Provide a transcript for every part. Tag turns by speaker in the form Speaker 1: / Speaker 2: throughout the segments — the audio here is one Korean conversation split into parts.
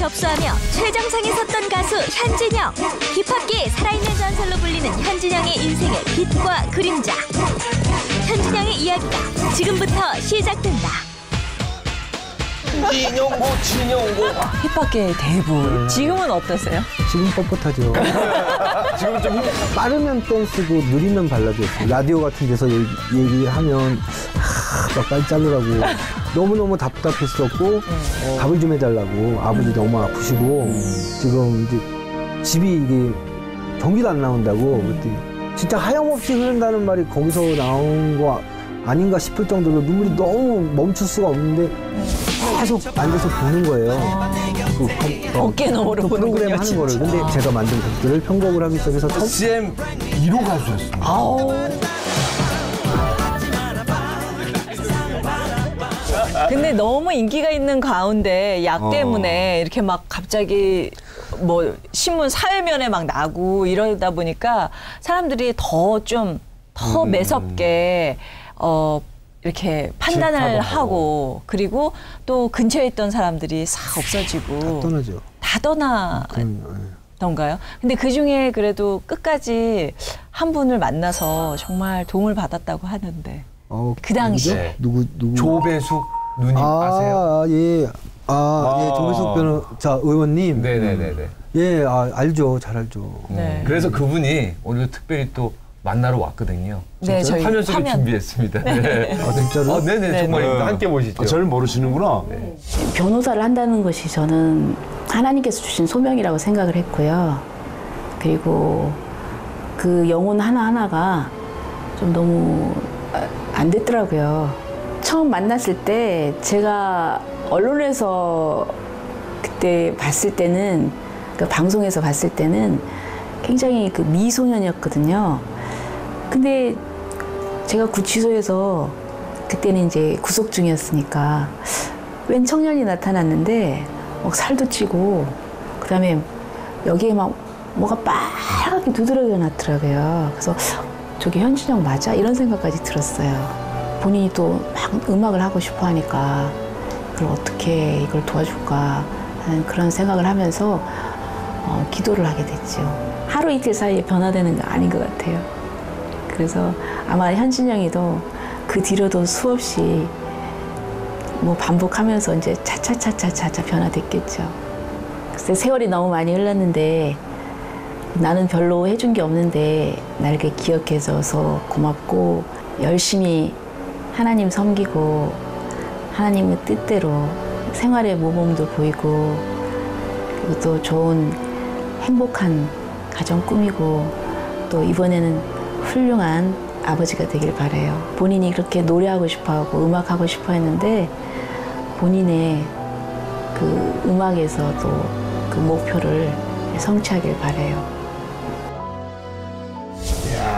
Speaker 1: 접수하며 최정상에 섰던 가수 현진영. 힙합계의 살아있는 전설로 불리는 현진영의 인생의 빛과 그림자. 현진영의 이야기가 지금부터 시작된다.
Speaker 2: 진영고 진영고.
Speaker 3: 힙합계의 대부. 지금은 어떠세요?
Speaker 4: 지금 뻣뻣하죠.
Speaker 2: 지금 좀
Speaker 4: 빠르면 댄스고 느리면 발라드였어요. 라디오 같은 데서 얘기하면 막 빨리 자르라고 너무너무 답답했었고 밥을 좀 해달라고 아버지 너무 아프시고 지금 이제 집이 이게 전기도 안 나온다고 그랬더니 진짜 하염없이 흐른다는 말이 거기서 나온 거 아닌가 싶을 정도로 눈물이 너무 멈출 수가 없는데 계속 앉아서 보는 거예요.
Speaker 3: 어깨 너머로 보는
Speaker 4: 프로그램 하는 거를. 근데 제가 만든 곡들을 편곡을 하기 시작해서
Speaker 2: CM 1호 가수였습니다.
Speaker 3: 근데 너무 인기가 있는 가운데 약 때문에 이렇게 막 갑자기 뭐 신문 사회면에 막 나고 이러다 보니까 사람들이 더 매섭게 이렇게 판단을 하고 그리고 또 근처에 있던 사람들이 싹 없어지고
Speaker 4: 다 떠나죠.
Speaker 3: 다 떠나던가요? 근데 그중에 그래도 끝까지 한 분을 만나서 정말 도움을 받았다고 하는데 그 당시
Speaker 4: 누구?
Speaker 2: 조배숙 누님 아세요?
Speaker 4: 예. 예, 조배숙 변호사 의원님.
Speaker 2: 네네네네.
Speaker 4: 예, 알죠. 잘 알죠.
Speaker 3: 네.
Speaker 2: 그래서 그분이 오늘 특별히 또 만나러 왔거든요.
Speaker 3: 네, 저희
Speaker 2: 화면 속에 준비했습니다. 네.
Speaker 4: 진짜로?
Speaker 2: 네네, 정말 함께 보시죠.
Speaker 5: 저를 모르시는구나.
Speaker 2: 네.
Speaker 6: 변호사를 한다는 것이 저는 하나님께서 주신 소명이라고 생각을 했고요. 그리고 그 영혼 하나하나가 좀 너무 안 됐더라고요. 처음 만났을 때 제가 언론에서 그때 봤을 때는 그 방송에서 봤을 때는 굉장히 그 미소년이었거든요. 근데 제가 구치소에서 그때는 이제 구속 중이었으니까 웬 청년이 나타났는데 막 살도 찌고 그다음에 여기에 막 뭐가 빨갛게 두드러져 놨더라고요. 그래서 저게 현진영 맞아? 이런 생각까지 들었어요. 본인이 또 막 음악을 하고 싶어 하니까 이걸 어떻게 이걸 도와줄까 하는 그런 생각을 하면서 기도를 하게 됐죠. 하루 이틀 사이에 변화되는 거 아닌 것 같아요. 그래서 아마 현진영이도 그 뒤로도 수없이 뭐 반복하면서 이제 차차차차차차 변화됐겠죠. 글쎄 세월이 너무 많이 흘렀는데 나는 별로 해준 게 없는데 날 이렇게 기억해줘서 고맙고 열심히 하나님 섬기고 하나님의 뜻대로 생활의 모범도 보이고 그리고 또 좋은 행복한 가정 꾸미고 또 이번에는 훌륭한 아버지가 되길 바라요. 본인이 그렇게 노래하고 싶어하고 음악하고 싶어 했는데 본인의 그 음악에서도 그 목표를 성취하길 바라요.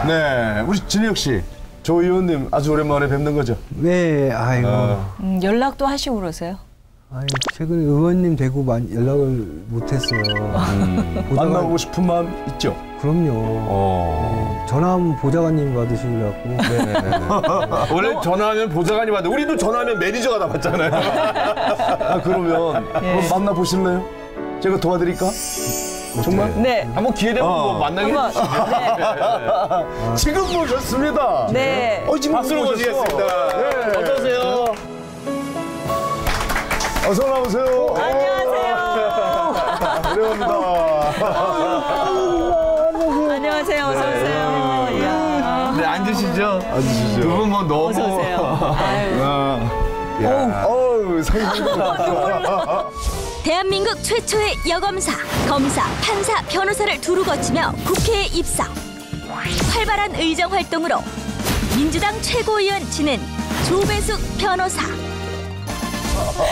Speaker 5: 네, 우리 진혁 씨, 조 의원님 아주 오랜만에 뵙는 거죠?
Speaker 4: 네, 아이고.
Speaker 3: 연락도 하시고 그러세요?
Speaker 4: 최근에 의원님 되고 연락을 못했어요.
Speaker 5: 만나고 싶은 마음 있죠?
Speaker 4: 그럼요. 전화하면 보좌관님 받으시려고.
Speaker 2: 네네네. 원래 전화하면 보좌관이 받아. 우리도 전화하면 매니저가 다 받잖아요.
Speaker 5: 그러면 한번 만나보실래요? 제가 도와드릴까? 정말?
Speaker 3: 네.
Speaker 2: 한번 기회 되면 뭐 만나게 해주시죠.
Speaker 5: 지금 모셨습니다.
Speaker 3: 네.
Speaker 5: 지금
Speaker 2: 박수로 모시겠습니다.
Speaker 5: 네.
Speaker 2: 어떠세요?
Speaker 5: 어서 나오세요.
Speaker 3: 안녕하세요. 안녕하세요. 어서 오세요. 이야.
Speaker 2: 네, 앉으시죠.
Speaker 5: 앉으시죠.
Speaker 2: 두 분 뭐 너무.
Speaker 3: 어서 오세요. 아유.
Speaker 5: 어우, 상상도
Speaker 1: 대한민국 최초의 여검사, 검사, 판사, 변호사를 두루 거치며 국회에 입성. 활발한 의정 활동으로 민주당 최고위원 지낸 조배숙 변호사.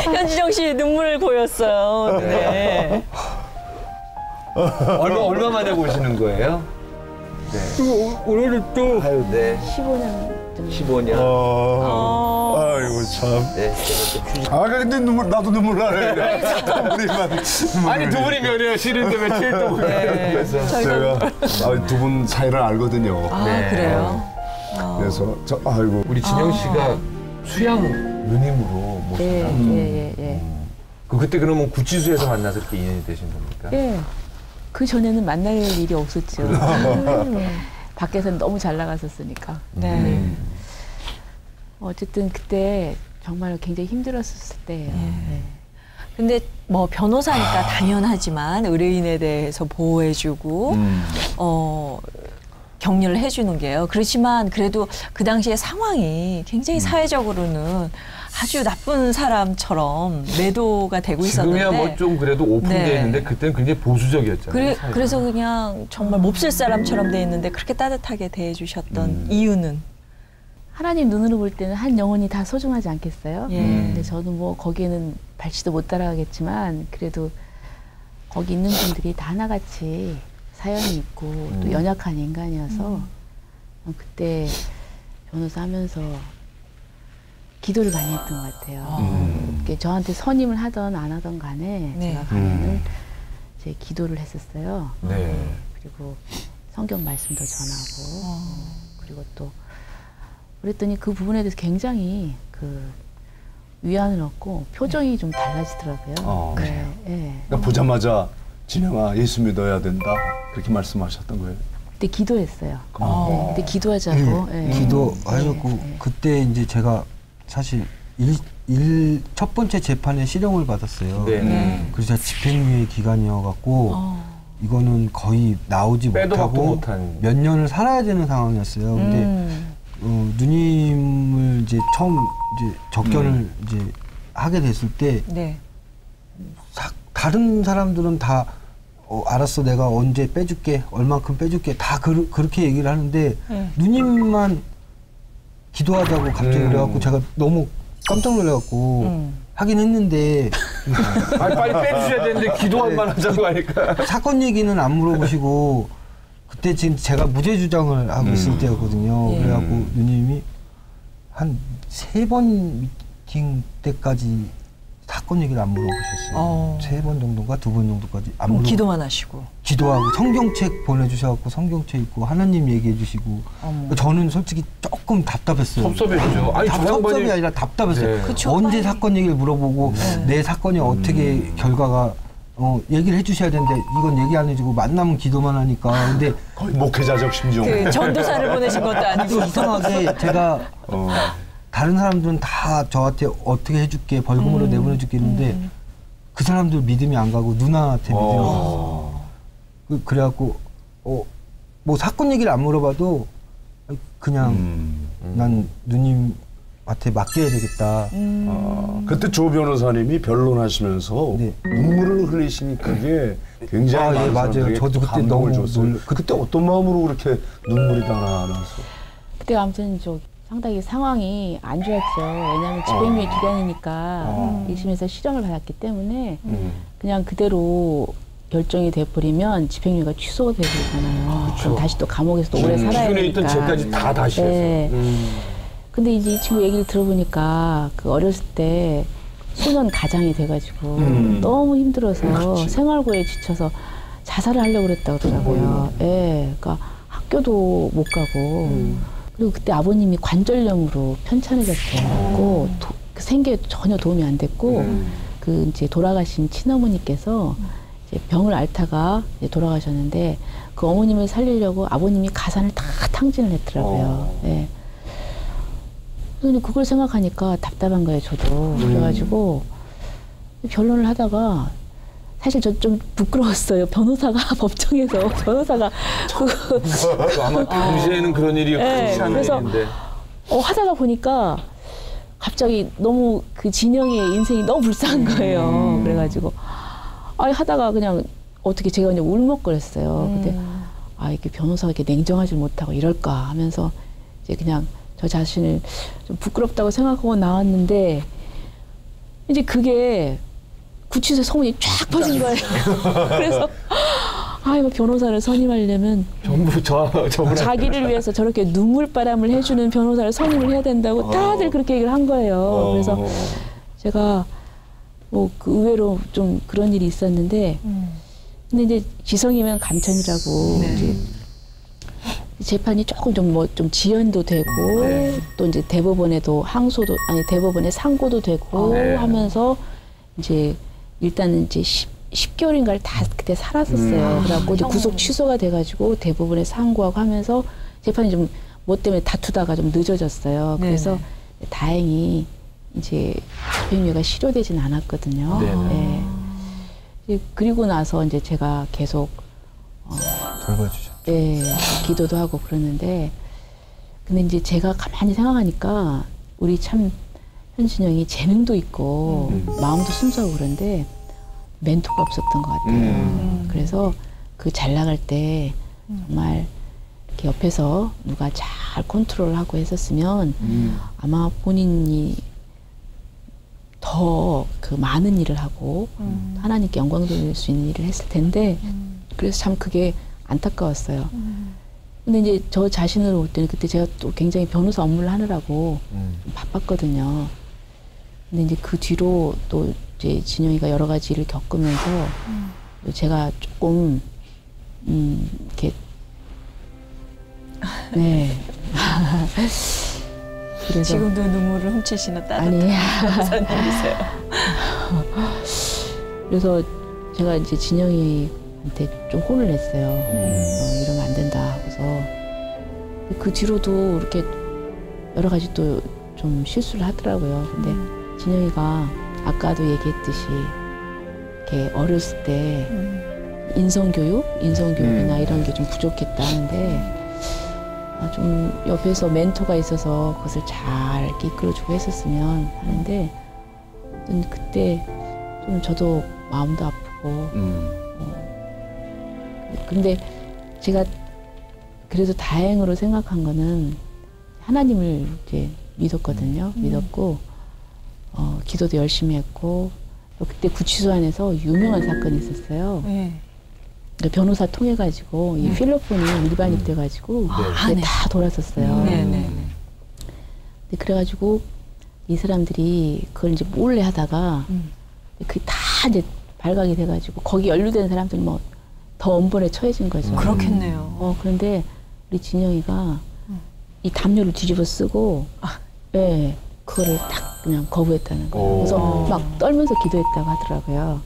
Speaker 3: 현진영 씨 눈물을 보였어요. 네.
Speaker 2: 얼마 만에 보시는 거예요? 네.
Speaker 4: 오늘은 또.
Speaker 2: 아유, 네.
Speaker 6: 15년 좀.
Speaker 2: 15년.
Speaker 5: 아이고 참.
Speaker 2: 네.
Speaker 5: 근데 나도 눈물 나네.
Speaker 2: 아니, 두 분이 면이에요. 싫은데 왜 칠도 그래서.
Speaker 5: 제가 두 분 사이를 알거든요.
Speaker 2: 네.
Speaker 3: 그래요?
Speaker 5: 그래서 아이고.
Speaker 2: 우리 진영 씨가 수양 누님으로 모셨다고.
Speaker 6: 예.
Speaker 2: 그때 그러면 구치소에서 만나서 이렇게 인연이 되신 겁니까?
Speaker 6: 예. 그 전에는 만날 일이 없었죠. 밖에서는 너무 잘 나갔었으니까.
Speaker 3: 네.
Speaker 6: 어쨌든 그때 정말 굉장히 힘들었을 때예요. 네.
Speaker 3: 근데 뭐 변호사니까 당연하지만 의뢰인에 대해서 보호해주고 격려를 해주는 게요. 그렇지만 그래도 그 당시에 상황이 굉장히 사회적으로는 아주 나쁜 사람처럼 매도가 되고 있었는데
Speaker 2: 지금이야 뭐 좀 그래도 오픈되어
Speaker 3: 네.
Speaker 2: 있는데 그때는 굉장히 보수적이었잖아요.
Speaker 3: 그래서 그냥 정말 몹쓸 사람처럼 돼 있는데 그렇게 따뜻하게 대해주셨던 이유는
Speaker 6: 하나님 눈으로 볼 때는 한 영혼이 다 소중하지 않겠어요?
Speaker 3: 예.
Speaker 6: 근데 저는 뭐 거기에는 발치도 못 따라가겠지만 그래도 거기 있는 분들이 다 하나같이 사연이 있고 또 연약한 인간이어서 그때 변호사 하면서 기도를 많이 했던 것 같아요. 이렇게 저한테 선임을 하던 안 하던 간에
Speaker 3: 네.
Speaker 6: 제가 가면은 제 기도를 했었어요.
Speaker 2: 네.
Speaker 6: 그리고 성경 말씀도 전하고 그리고 또 그랬더니 그 부분에 대해서 굉장히 그 위안을 얻고 표정이 좀 달라지더라고요.
Speaker 5: 그래요?
Speaker 6: 네.
Speaker 5: 그러니까 보자마자 진영아 예수 믿어야 된다 그렇게 말씀하셨던 거예요.
Speaker 6: 그때 기도했어요. 네, 그때 기도하자고. 네.
Speaker 4: 기도하셨고
Speaker 6: 네.
Speaker 4: 그때 이제 제가 사실 첫 번째 재판에 실형을 받았어요.
Speaker 2: 네.
Speaker 4: 그래서 집행유예 기간이어갖고 이거는 거의 나오지
Speaker 2: 빼도 박도
Speaker 4: 못하고
Speaker 2: 못한.
Speaker 4: 몇 년을 살아야 되는 상황이었어요. 근데 누님을 이제 처음 이제 접견을 이제 하게 됐을 때
Speaker 3: 네.
Speaker 4: 다른 사람들은 다 알았어 내가 언제 빼줄게 얼만큼 빼줄게 다 그렇게 얘기를 하는데 누님만 기도하자고 갑자기 그래갖고 제가 너무 깜짝 놀래갖고 하긴 했는데
Speaker 2: 아니, 빨리 빼주셔야 되는데 기도할만 하자고 하니까.
Speaker 4: 사건 얘기는 안 물어보시고 그때 지금 제가 무죄 주장을 하고 있을 때였거든요.
Speaker 3: 예.
Speaker 4: 그래갖고 누님이 한 3번 미팅 때까지 사건 얘기를 안 물어보셨어요. 3번 정도인가 2번 정도까지 안 물어보고
Speaker 3: 기도만 하시고.
Speaker 4: 기도하고 성경책 보내주셔갖고 성경책 읽고 하나님 얘기해 주시고 저는 솔직히 조금 답답했어요.
Speaker 2: 섭섭했죠. 아니, 저
Speaker 4: 섭섭이
Speaker 2: 양반이-
Speaker 4: 아니라 답답했어요.
Speaker 2: 네.
Speaker 3: 그쵸,
Speaker 4: 언제
Speaker 3: 빨리.
Speaker 4: 사건 얘기를 물어보고 내 사건이 어떻게 결과가 얘기를 해주셔야 되는데 이건 얘기 안 해주고 만나면 기도만 하니까 근데
Speaker 5: 거의 목회자적 심정.
Speaker 3: 그 전도사를 보내신 것도 아니고.
Speaker 4: 이상하게 제가 다른 사람들은 다 저한테 어떻게 해줄게 벌금으로 내보내줄게 했는데 그 사람들 믿음이 안 가고 누나한테 믿음이 갔어요. 그래갖고 뭐 사건 얘기를 안 물어봐도 그냥 난 누님한테 맡겨야 되겠다.
Speaker 5: 그때 조 변호사님이 변론하시면서
Speaker 4: 네.
Speaker 5: 눈물을 흘리시니 그게 굉장히 많은
Speaker 4: 예, 맞아요.
Speaker 5: 사람들에게
Speaker 4: 저도 그때
Speaker 5: 감동을
Speaker 4: 너무
Speaker 5: 줬어요. 그때 어떤 마음으로 그렇게 눈물이 다 나서?
Speaker 6: 그때 아무튼 상당히 상황이 안 좋았죠. 왜냐하면 집행유예 기간이니까 1심에서 실형을 받았기 때문에 그냥 그대로 결정이 돼버리면 집행유예가 취소가 되잖아요. 그럼 다시 또 감옥에서 또 오래 살아야
Speaker 2: 기존에
Speaker 6: 되니까.
Speaker 2: 있던 죄까지 다 다시 해서.
Speaker 6: 네. 근데 이제 이 친구 얘기를 들어보니까 그 어렸을 때 소년 가장이 돼가지고 너무 힘들어서 생활고에 지쳐서 자살을 하려고 그랬다고 하더라고요. 예, 그러니까 학교도 못 가고 그리고 그때 아버님이 관절염으로 편찮으셨고 그 생계에 전혀 도움이 안 됐고 그 이제 돌아가신 친어머니께서 이제 병을 앓다가 이제 돌아가셨는데 그 어머님을 살리려고 아버님이 가산을 다 탕진을 했더라고요. 예. 근데 그걸 생각하니까 답답한 거예요, 저도. 그래가지고 변론을 하다가 사실 저 좀 부끄러웠어요. 변호사가 법정에서 변호사가
Speaker 2: 아마 당시에는 그런 일이
Speaker 6: 네,
Speaker 2: 흔치 않은
Speaker 6: 그래서
Speaker 2: 일인데.
Speaker 6: 하다가 보니까 갑자기 너무 그 진영의 인생이 너무 불쌍한 거예요. 그래가지고 하다가 그냥 어떻게 제가 그냥 울먹거렸어요. 근데 이렇게 변호사가 이렇게 냉정하지 못하고 이럴까 하면서 이제 그냥 저 자신을 좀 부끄럽다고 생각하고 나왔는데 이제 그게 구치소에 소문이 쫙 퍼진 거예요. 그래서 이거 변호사를 선임하려면
Speaker 2: 전부 저분한테.
Speaker 6: 자기를 위해서 저렇게 눈물바람을 해주는 변호사를 선임을 해야 된다고 다들 그렇게 얘기를 한 거예요. 그래서 제가 뭐 그 의외로 좀 그런 일이 있었는데 근데 이제 지성이면 감천이라고 이제 재판이 조금 좀 지연도 되고 또 이제 대법원에도 대법원에 상고도 되고 하면서 이제 일단은 이제 10개월인가를 다 그때 살았었어요. 그래갖고 이제 구속 취소가 돼가지고 대부분의 상고하고 하면서 재판이 좀 뭐 때문에 다투다가 좀 늦어졌어요. 그래서 다행히 이제 집행유예가 실효되진 않았거든요. 네. 이제 그리고 나서 이제 제가 계속
Speaker 4: 돌봐주죠.
Speaker 6: 예, 기도도 하고 그러는데 근데 이제 제가 가만히 생각하니까 우리 참 현진영이 재능도 있고 마음도 순수하고 그런데 멘토가 없었던 것 같아요. 그래서 그 잘 나갈 때 정말 이렇게 옆에서 누가 잘 컨트롤하고 했었으면 아마 본인이 더 그 많은 일을 하고 하나님께 영광 돌릴 수 있는 일을 했을 텐데 그래서 참 그게 안타까웠어요. 근데 이제 저 자신을 볼 때는 그때 제가 또 굉장히 변호사 업무를 하느라고 좀 바빴거든요. 근데 이제 그 뒤로 또 이제 진영이가 여러 가지 일을 겪으면서 제가 조금 이렇게 네. 그래서
Speaker 3: 지금도 눈물을 훔치시는
Speaker 6: 아니.
Speaker 3: 따뜻한 변호사님이세요.
Speaker 6: 그래서 제가 이제 진영이한테 좀 혼을 냈어요. 이러면 안 된다 하고서 그 뒤로도 이렇게 여러 가지 또 좀 실수를 하더라고요. 근데 진영이가 아까도 얘기했듯이 이렇게 어렸을 때 인성교육이나 이런 게 좀 부족했다는데 좀 옆에서 멘토가 있어서 그것을 잘 이렇게 이끌어주고 했었으면 하는데 그때 좀 저도 마음도 아프고 근데 제가 그래도 다행으로 생각한 거는 하나님을 이제 믿었거든요. 믿었고 기도도 열심히 했고 그때 구치소안에서 유명한 사건이 있었어요. 그러니까 변호사 통해 가지고 이 필로폰이 일반 입돼가지고 다 돌았었어요. 근데 그래가지고 이 사람들이 그걸 이제 몰래 하다가 그게 다 이제 발각이 돼가지고 거기 연루된 사람들 뭐 더 엄벌에 처해진 거죠.
Speaker 3: 그렇겠네요.
Speaker 6: 그런데 우리 진영이가 이 담요를 뒤집어 쓰고 예, 그거를 딱 그냥 거부했다는 거예요. 그래서 막 떨면서 기도했다고 하더라고요.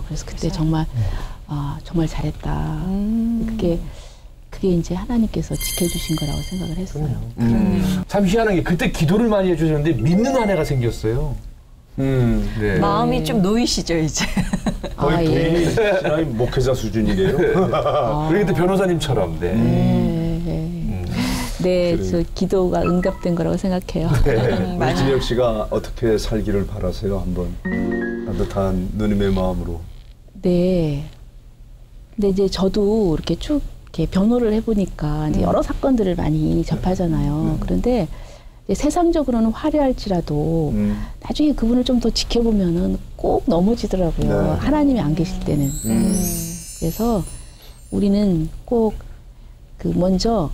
Speaker 6: 그래서 그때 정말 정말 잘했다. 그게 이제 하나님께서 지켜주신 거라고 생각을 했어요.
Speaker 2: 참 희한한 게 그때 기도를 많이 해주셨는데 믿는 아내가 생겼어요. 네.
Speaker 3: 마음이 좀 놓이시죠 이제.
Speaker 5: 거의 도인이 신앙이 목회자 수준이래요.
Speaker 2: 그런데 변호사님처럼.
Speaker 6: 네, 저 기도가 응답된 거라고 생각해요.
Speaker 5: 우리 진혁 씨가 어떻게 살기를 바라세요? 한번 따뜻한 누님의 마음으로.
Speaker 6: 네. 근데 이제 저도 이렇게 쭉 이렇게 변호를 해보니까 이제 여러 사건들을 많이 접하잖아요. 그런데 이제 세상적으로는 화려할지라도 나중에 그분을 좀 더 지켜보면은 꼭 넘어지더라고요. 하나님이 안 계실 때는. 그래서 우리는 꼭 그 먼저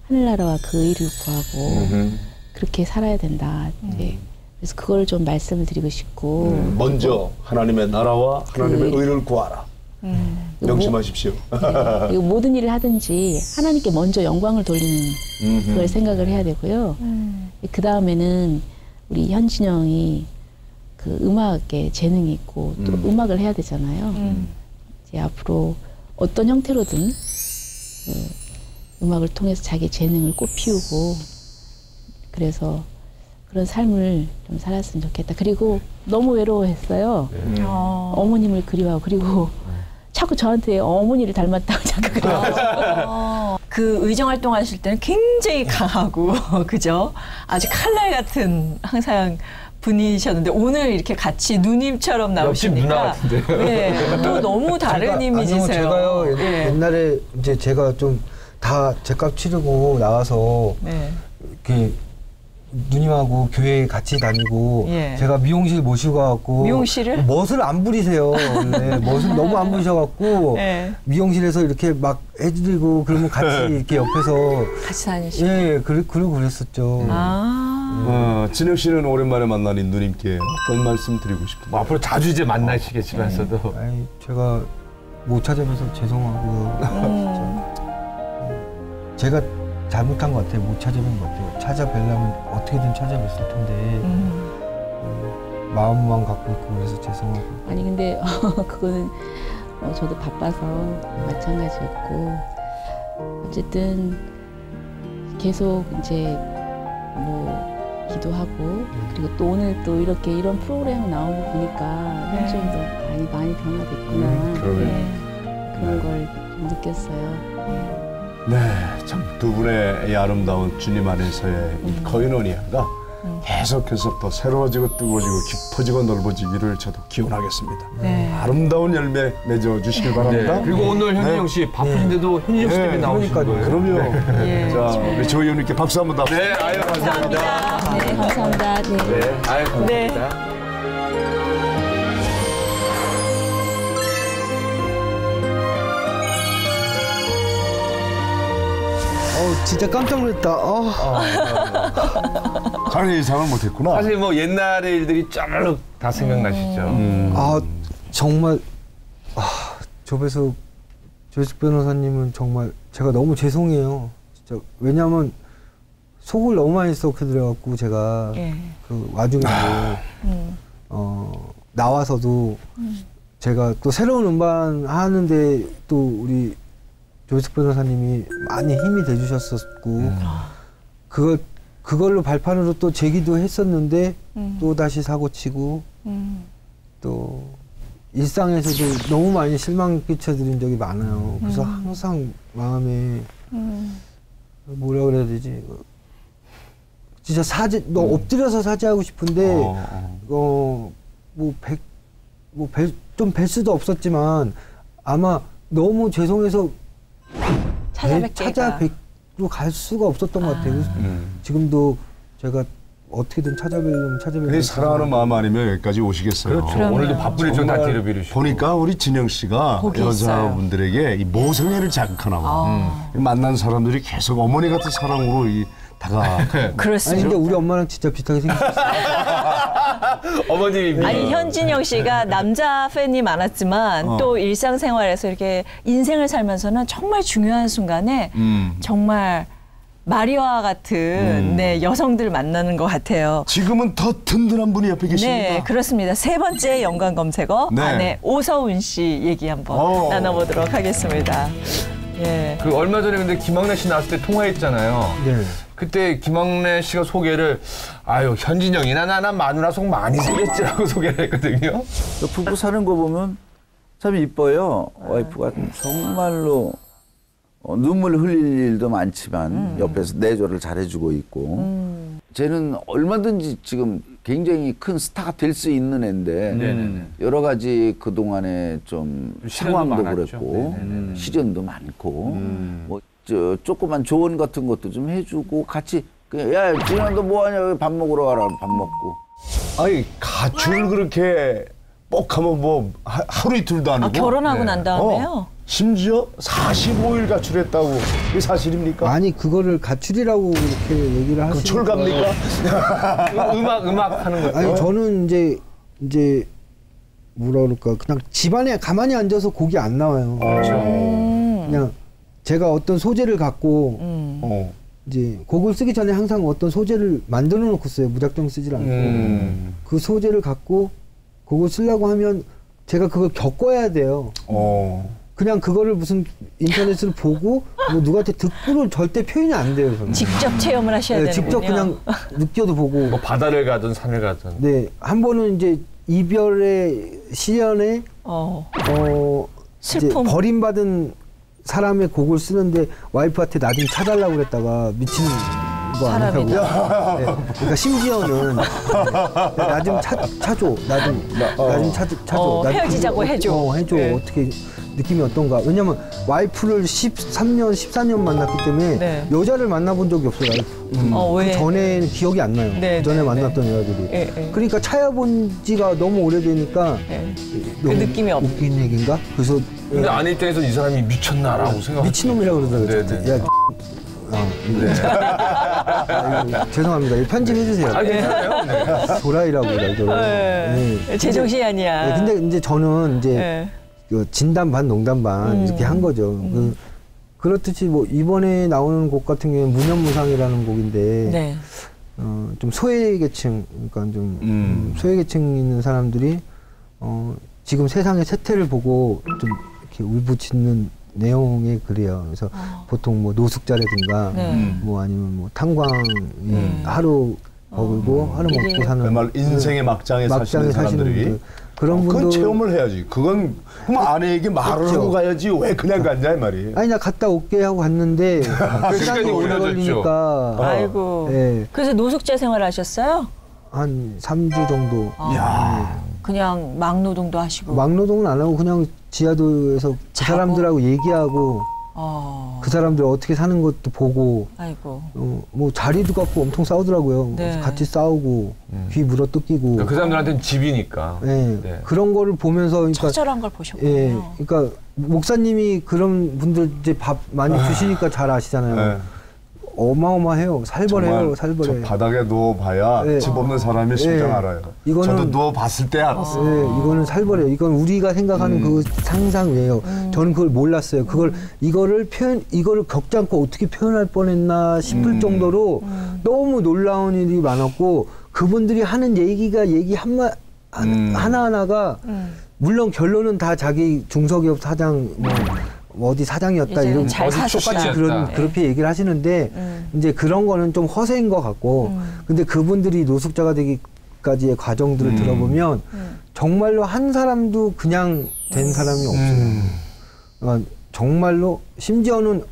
Speaker 6: 하늘나라와 그 의를 구하고 그렇게 살아야 된다. 이제 그래서 그걸 좀 말씀을 드리고 싶고.
Speaker 5: 먼저 하나님의 나라와 하나님의 의를 구하라. 명심하십시오.
Speaker 6: 그리고 모든 일을 하든지 하나님께 먼저 영광을 돌리는 그걸 생각을 해야 되고요. 그 다음에는 우리 현진영이 그 음악에 재능이 있고 또 음악을 해야 되잖아요. 이제 앞으로 어떤 형태로든 음악을 통해서 자기 재능을 꽃피우고 그래서 그런 삶을 좀 살았으면 좋겠다. 그리고 너무 외로워했어요. 어머님을 그리워하고 그리고 자꾸 저한테 어머니를 닮았다고 자꾸 그래요.
Speaker 3: 그 의정 활동하실 때는 굉장히 강하고 그죠? 아주 칼날 같은 항상 분이셨는데 오늘 이렇게 같이 누님처럼 나오시니까
Speaker 2: 누나 같은데요.
Speaker 3: 네, 또 너무 다른 이미지세요.
Speaker 4: 제가요
Speaker 3: 예.
Speaker 4: 옛날에 이제 제가 좀 다 제값 치르고 나와서 이렇게 누님하고 교회 같이 다니고 제가 미용실 모시고 가갖고
Speaker 3: 미용실을?
Speaker 4: 멋을 안 부리세요. 원래 멋을 너무 안 부리셔갖고 미용실에서 이렇게 막 해드리고 그러면 같이 이렇게 옆에서
Speaker 3: 같이 다니시고
Speaker 4: 그러고 그랬었죠.
Speaker 5: 진혁 씨는 오랜만에 만나는 누님께 어떤 말씀 드리고 싶은가요?
Speaker 2: 앞으로 자주 이제 만나시겠지만서도.
Speaker 4: 아니, 제가 못 찾아뵈서 죄송하고요. 제가 잘못한 것 같아요. 못 찾아뵌 것 같아요. 찾아뵈려면 어떻게든 찾아뵀을 텐데 마음만 갖고 있고 그래서 죄송하고.
Speaker 6: 아니 근데 그거는 저도 바빠서 마찬가지였고 어쨌든 계속 이제 뭐 기도하고 그리고 또 오늘 또 이렇게 이런 프로그램 나온 거 보니까 현주님도 많이 변화됐구나. 그런 걸 좀 느꼈어요.
Speaker 5: 네, 참 두 분의 이 아름다운 주님 안에서의 이 거인원이야가 계속해서 더 새로워지고 뜨거워지고 깊어지고 넓어지기를 저도 기원하겠습니다. 아름다운 열매 맺어 주시길 바랍니다.
Speaker 2: 네. 그리고 오늘 현진영 씨 바쁘신데도 현진영 씨 때문에 나오신 거예요.
Speaker 5: 그럼요. 자, 우리 조 의원님께 박수 한번 더.
Speaker 2: 네, 아유 감사합니다.
Speaker 6: 네, 감사합니다. 네.
Speaker 2: 네, 아유 감사합니다.
Speaker 3: 네.
Speaker 4: 진짜 깜짝 놀랐다.
Speaker 5: 자네 예상을 못했구나.
Speaker 2: 사실 뭐 옛날의 일들이 쫙 다 생각나시죠.
Speaker 4: 정말 조배석 변호사님은 정말 제가 너무 죄송해요. 진짜 왜냐하면 속을 너무 많이 썩혀드려갖고 제가 그 와중에도 나와서도 제가 또 새로운 음반 하는데 또 우리 조배석 변호사님이 많이 힘이 돼주셨었고 그걸로 발판으로 또 제기도 했었는데 또 다시 사고치고 또 일상에서도 너무 많이 실망 끼쳐드린 적이 많아요. 그래서 항상 마음에 뭐라 그래야 되지? 진짜 엎드려서 사죄하고 싶은데 좀 뵐 수도 없었지만 아마 너무 죄송해서 찾아뵙고 갈 수가 없었던 것 같아요. 지금도 제가 어떻게든 찾아뵈려면
Speaker 5: 근데 사랑하는 마음 아니면 여기까지 오시겠어요.
Speaker 2: 그렇죠. 오늘도 바쁜 일정 다 데려비르시고.
Speaker 5: 보니까 우리 진영 씨가 여자분들에게 이 모성애를 자극하나 만난 사람들이 계속 어머니 같은 사랑으로
Speaker 3: 그렇습니다.
Speaker 4: 아니 근데 우리 엄마랑 진짜 비슷하게 생겼어요.
Speaker 2: 어머님입니다.
Speaker 3: 아니 현진영 씨가 남자 팬이 많았지만 또 일상생활에서 이렇게 인생을 살면서는 정말 중요한 순간에 정말 마리아와 같은 여성들 만나는 것 같아요.
Speaker 5: 지금은 더 든든한 분이 옆에 계십니다.
Speaker 3: 네, 그렇습니다. 세 번째 연관 검색어 안에 오서훈 씨 얘기 한번 나눠보도록 하겠습니다. 예.
Speaker 2: 그 얼마 전에 근데 김학래 씨 나왔을 때 통화했잖아요.
Speaker 4: 네.
Speaker 2: 그때 김학래 씨가 소개를 현진영이나 나나 마누라 속 많이 생겼지라고 소개를 했거든요.
Speaker 7: 부부 사는 거 보면 참 이뻐요. 와이프가 정말로 눈물 흘릴 일도 많지만 옆에서 내조를 잘해주고 있고 쟤는 얼마든지 지금 굉장히 큰 스타가 될 수 있는 애인데 여러 가지 그동안에 좀 상황도 그랬고 시련도 많고 뭐 조그만 조언 같은 것도 좀 해주고 같이 야 진아 너 뭐하냐 밥 먹으러 가라 밥 먹고
Speaker 5: 아니 가출을 그렇게 뻑하면 뭐 하루 이틀도 아니고
Speaker 3: 결혼하고 난 다음에요?
Speaker 5: 심지어 45일 가출했다고 이게 사실입니까?
Speaker 4: 아니 그거를 가출이라고 이렇게 얘기를 하시는
Speaker 5: 철갑니까?
Speaker 2: 음악 하는 거죠.
Speaker 4: 아니 저는 이제 뭐라 그럴까 그냥 집안에 가만히 앉아서 곡이 안 나와요.
Speaker 2: 그렇죠.
Speaker 4: 그냥 제가 어떤 소재를 갖고 이제 곡을 쓰기 전에 항상 어떤 소재를 만들어 놓고 써요. 무작정 쓰질 않고 그 소재를 갖고 곡을 쓰려고 하면 제가 그걸 겪어야 돼요. 그냥 그거를 무슨 인터넷으로 보고 뭐 누구한테 듣고는 절대 표현이 안 돼요. 저는.
Speaker 3: 직접 체험을 하셔야 되는군요.
Speaker 4: 직접 그냥 느껴도 보고.
Speaker 2: 뭐 바다를 가든 산을 가든.
Speaker 4: 네, 한 번은 이제 이별의 시련에
Speaker 3: 슬픔.
Speaker 4: 이제 버림받은 사람의 곡을 쓰는데 와이프한테 나 좀 찾아달라고 그랬다가 미친 거 아니라고. 네, 그러니까 심지어는 나 좀 찾줘. 나 좀 찾줘.
Speaker 3: 헤어지자고 해줘.
Speaker 4: 해줘.
Speaker 3: 네.
Speaker 4: 어떻게 느낌이 어떤가. 왜냐면 와이프를 13년, 14년 만났기 때문에 여자를 만나본 적이 없어요.
Speaker 3: 왜?
Speaker 4: 그 전에는 기억이 안 나요.
Speaker 3: 네,
Speaker 4: 그 전에
Speaker 3: 네,
Speaker 4: 만났던 여자들이. 그러니까 차여본 지가 너무 오래되니까
Speaker 3: 그 느낌이 없.
Speaker 4: 웃긴 얘기인가? 그래서
Speaker 2: 근데 아내 입장에서 이 사람이 미쳤나라고 생각.
Speaker 4: 미친놈이라고 그러더라고요.
Speaker 2: 네.
Speaker 4: 야, 죄송합니다. 편집해주세요.
Speaker 2: 괜찮아요.
Speaker 4: 도라이라고 그러더라고요. 네.
Speaker 3: 제정신이 아니야.
Speaker 4: 네, 근데 이제 저는 이제 그 진담 반 농담 반 이렇게 한 거죠. 그렇듯이 뭐 이번에 나오는 곡 같은 경우는 무념무상이라는 곡인데 좀 소외계층, 그러니까 좀 소외계층 있는 사람들이 지금 세상의 세태를 보고 좀 이렇게 울부짖는 내용의 글이에요. 그래서 보통 뭐 노숙자라든가 뭐 아니면 뭐 탄광이 하루 버글고 하루 먹고 사는
Speaker 5: 정말 인생의 막장에 사시는 사람들이
Speaker 4: 그런
Speaker 5: 그건
Speaker 4: 분들
Speaker 5: 체험을 해야지. 그건 그럼 아내에게 말을
Speaker 4: 그렇죠.
Speaker 5: 하고 가야지 왜 그냥 갔냐 이 말이.
Speaker 4: 아니 나 갔다 올게 하고 갔는데 시간이 오래 걸리니까
Speaker 3: 아이고.
Speaker 4: 예,
Speaker 3: 그래서 노숙자 생활 하셨어요?
Speaker 4: 한 3주 정도
Speaker 3: 그냥 막노동도 하시고.
Speaker 4: 막노동은 안 하고 그냥 지하도에서 그
Speaker 3: 자고?
Speaker 4: 사람들하고 얘기하고 그 사람들 어떻게 사는 것도 보고
Speaker 3: 아이고.
Speaker 4: 뭐 자리도 갖고 엄청 싸우더라고요.
Speaker 3: 네.
Speaker 4: 그래서 같이 싸우고 귀 물어뜯기고
Speaker 2: 그 사람들한테는 집이니까.
Speaker 4: 예,
Speaker 2: 네.
Speaker 4: 그런 거를 보면서 그러니까
Speaker 3: 처절한 걸 보셨군요.
Speaker 4: 예, 그러니까 목사님이 그런 분들 이제 밥 많이 주시니까 잘 아시잖아요.
Speaker 5: 네.
Speaker 4: 어마어마해요. 살벌해요,
Speaker 5: 정말
Speaker 4: 살벌해.
Speaker 5: 저 바닥에 누워봐야
Speaker 4: 네.
Speaker 5: 집 없는 사람의 심정
Speaker 4: 네.
Speaker 5: 알아요.
Speaker 4: 이거는-
Speaker 5: 저도 누워봤을 때 알았어요.
Speaker 4: 네, 이거는 살벌해요. 이건 우리가 생각하는 그 상상 외에요. 저는 그걸 몰랐어요. 이거를 겪지 않고 어떻게 표현할 뻔했나 싶을 정도로 너무 놀라운 일이 많았고 그분들이 하는 얘기 하나하나가 물론 결론은 다 자기 중소기업 사장 뭐 어디 사장이었다
Speaker 3: 이제는
Speaker 4: 이런
Speaker 3: 잘 사셨다.
Speaker 4: 똑같이 그렇게 얘기를 하시는데 이제 그런 거는 좀 허세인 것 같고 근데 그분들이 노숙자가 되기까지의 과정들을 들어보면 정말로 한 사람도 그냥 된 사람이 없어요. 그러니까 정말로 심지어는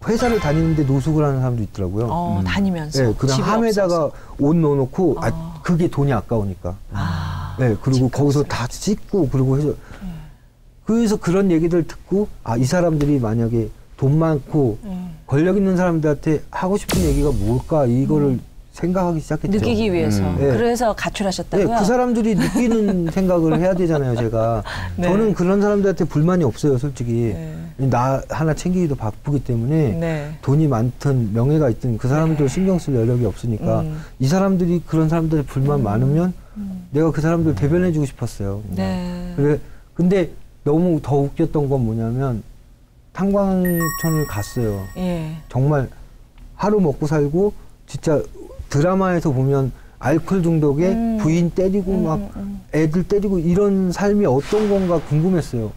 Speaker 4: 회사를 다니는데 노숙을 하는 사람도 있더라고요.
Speaker 3: 다니면서.
Speaker 4: 네, 그냥
Speaker 3: 집이
Speaker 4: 함에다가
Speaker 3: 없어서.
Speaker 4: 옷 넣어놓고 그게 돈이 아까우니까. 네, 그리고 거기서 다 씻고 그리고 해서 그래서 그런 얘기들 듣고 이 사람들이 만약에 돈 많고 권력 있는 사람들한테 하고 싶은 얘기가 뭘까 이거를 생각하기 시작했죠.
Speaker 3: 느끼기 위해서.
Speaker 4: 네.
Speaker 3: 그래서
Speaker 4: 네,
Speaker 3: 가출하셨다고요?
Speaker 4: 그 사람들이 느끼는 생각을 해야 되잖아요, 제가.
Speaker 3: 네.
Speaker 4: 저는 그런 사람들한테 불만이 없어요, 솔직히.
Speaker 3: 네.
Speaker 4: 나 하나 챙기기도 바쁘기 때문에
Speaker 3: 네.
Speaker 4: 돈이 많든 명예가 있든 그 사람들 신경 쓸 여력이 없으니까 이 사람들이 그런 사람들의 불만 많으면 내가 그 사람들 대변해주고 싶었어요.
Speaker 3: 네.
Speaker 4: 근데 너무 더 웃겼던 건 뭐냐면 탄광촌을 갔어요.
Speaker 3: 예.
Speaker 4: 정말 하루 먹고 살고 진짜 드라마에서 보면 알코올 중독에 부인 때리고 막 애들 때리고 이런 삶이 어떤 건가 궁금했어요.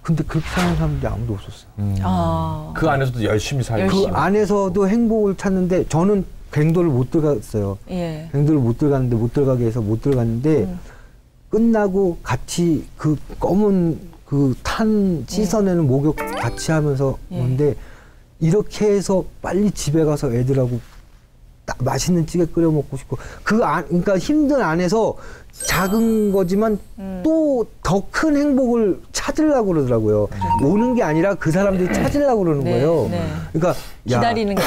Speaker 4: 근데 그렇게 사는 사람들이 아무도 없었어요.
Speaker 2: 그 안에서도 열심히 살고.
Speaker 3: 열심히.
Speaker 4: 그 안에서도 행복을 찾는데 저는 갱도를 못 들어갔어요.
Speaker 3: 예.
Speaker 4: 갱도를 못 들어가게 해서 못 들어갔는데 끝나고 같이 그 검은 그 탄 씻어내는 목욕 같이 하면서 오는데 이렇게 해서 빨리 집에 가서 애들하고 맛있는 찌개 끓여 먹고 싶고 그러니까 힘든 안에서 작은 거지만 또 더 큰 행복을 찾으려고 그러더라고요. 오는 게 아니라 그 사람들이 찾으려고 그러는
Speaker 3: 네,
Speaker 4: 거예요.
Speaker 3: 네.
Speaker 4: 그러니까
Speaker 3: 기다리는 게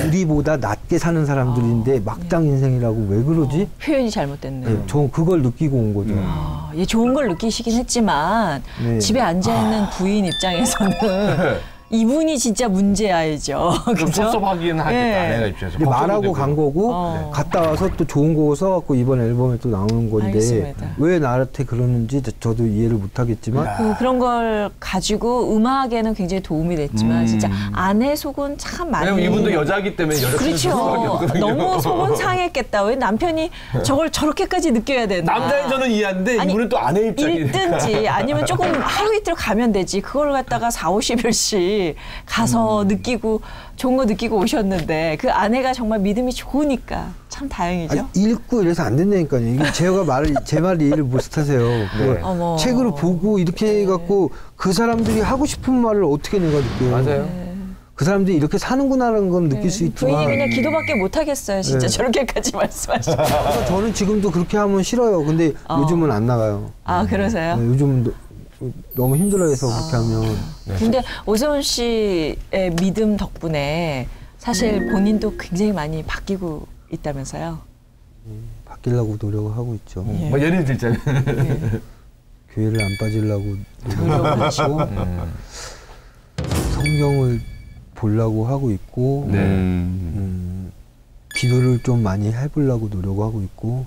Speaker 4: 우리보다 낮게 사는 사람들인데 막장 인생이라고 왜 그러지?
Speaker 3: 표현이 잘못됐네요.
Speaker 4: 네, 저 그걸 느끼고 온 거죠.
Speaker 3: 예, 좋은 걸 느끼시긴 했지만
Speaker 4: 네.
Speaker 3: 집에 앉아있는 부인 입장에서는 이분이 진짜 문제아이죠.
Speaker 2: 좀
Speaker 3: 그죠?
Speaker 2: 섭섭하긴 하겠다.
Speaker 3: 예.
Speaker 2: 아내가 입장에서.
Speaker 4: 근데 말하고
Speaker 2: 걱정도
Speaker 4: 간
Speaker 2: 되고.
Speaker 4: 거고 갔다 와서 또 좋은 곡을 써갖고 이번 앨범에 또 나오는 건데
Speaker 3: 알겠습니다.
Speaker 4: 왜 나한테 그러는지 저도 이해를 못하겠지만
Speaker 3: 그런 걸 가지고 음악에는 굉장히 도움이 됐지만 진짜 아내 속은 참 많이.
Speaker 2: 왜냐면 이분도 여자이기 때문에 여자친구 수밖에
Speaker 3: 그렇죠.
Speaker 2: 없거든요.
Speaker 3: 너무 속은 상했겠다. 왜 남편이 저걸 저렇게까지 느껴야 되나.
Speaker 2: 남자인 저는 이해하는데
Speaker 3: 아니,
Speaker 2: 이분은 또 아내 입장이니까.
Speaker 3: 읽든지 아니면 조금 하루 이틀 가면 되지. 그걸 갖다가 40-50일씩 가서 느끼고 좋은 거 느끼고 오셨는데 그 아내가 정말 믿음이 좋으니까 참 다행이죠.
Speaker 4: 읽고 이래서 안 된다니까요. 이게 제 말을 이해를 못하세요. 그걸
Speaker 3: 어머.
Speaker 4: 책으로 보고 이렇게 해갖고 그 사람들이 하고 싶은 말을 어떻게 내가 느껴요.
Speaker 2: 맞아요.
Speaker 4: 그 사람들이 이렇게 사는구나라는 건 느낄 수 있지만
Speaker 3: 부인이 그냥 기도밖에 못 하겠어요. 진짜
Speaker 4: 네.
Speaker 3: 저렇게까지 말씀하시고.
Speaker 4: 그래서 저는 지금도 그렇게 하면 싫어요. 근데 요즘은 안 나가요.
Speaker 3: 아 그러세요?
Speaker 4: 네, 요즘은 너무 힘들어해서 그렇게 하면
Speaker 3: 근데 오세훈 씨의 믿음 덕분에 사실 본인도 굉장히 많이 바뀌고 있다면서요?
Speaker 4: 바뀌려고 노력을 하고 있죠.
Speaker 3: 예.
Speaker 2: 뭐 예를 들자면.
Speaker 4: 교회를 안 빠지려고
Speaker 3: 노력을 하시고.
Speaker 4: 성경을 보려고 하고 있고
Speaker 2: 네.
Speaker 4: 기도를 좀 많이 해보려고 노력하고 있고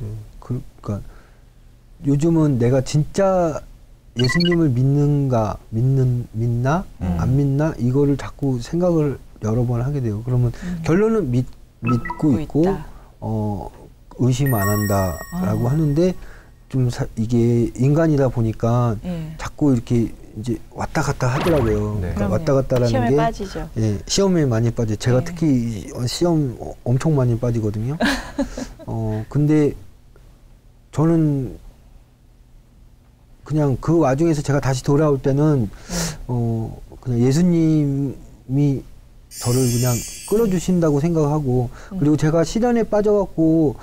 Speaker 4: 네. 그러니까 요즘은 내가 진짜 예수님을 믿나 안 믿나 이거를 자꾸 생각을 여러 번 하게 돼요. 그러면 결론은 믿고 있고
Speaker 3: 있다.
Speaker 4: 의심 안 한다라고 하는데 좀 이게 인간이다 보니까 자꾸 이렇게 이제 왔다 갔다 하더라고요.
Speaker 2: 네.
Speaker 4: 그러니까 왔다 갔다라는
Speaker 3: 시험에
Speaker 4: 게
Speaker 3: 빠지죠.
Speaker 4: 예, 시험에 많이 빠져. 제가 특히 시험 엄청 많이 빠지거든요. 근데 저는 그냥 그 와중에서 제가 다시 돌아올 때는 그냥 예수님이 저를 그냥 끌어주신다고 생각하고 그리고 제가 시련에 빠져갖고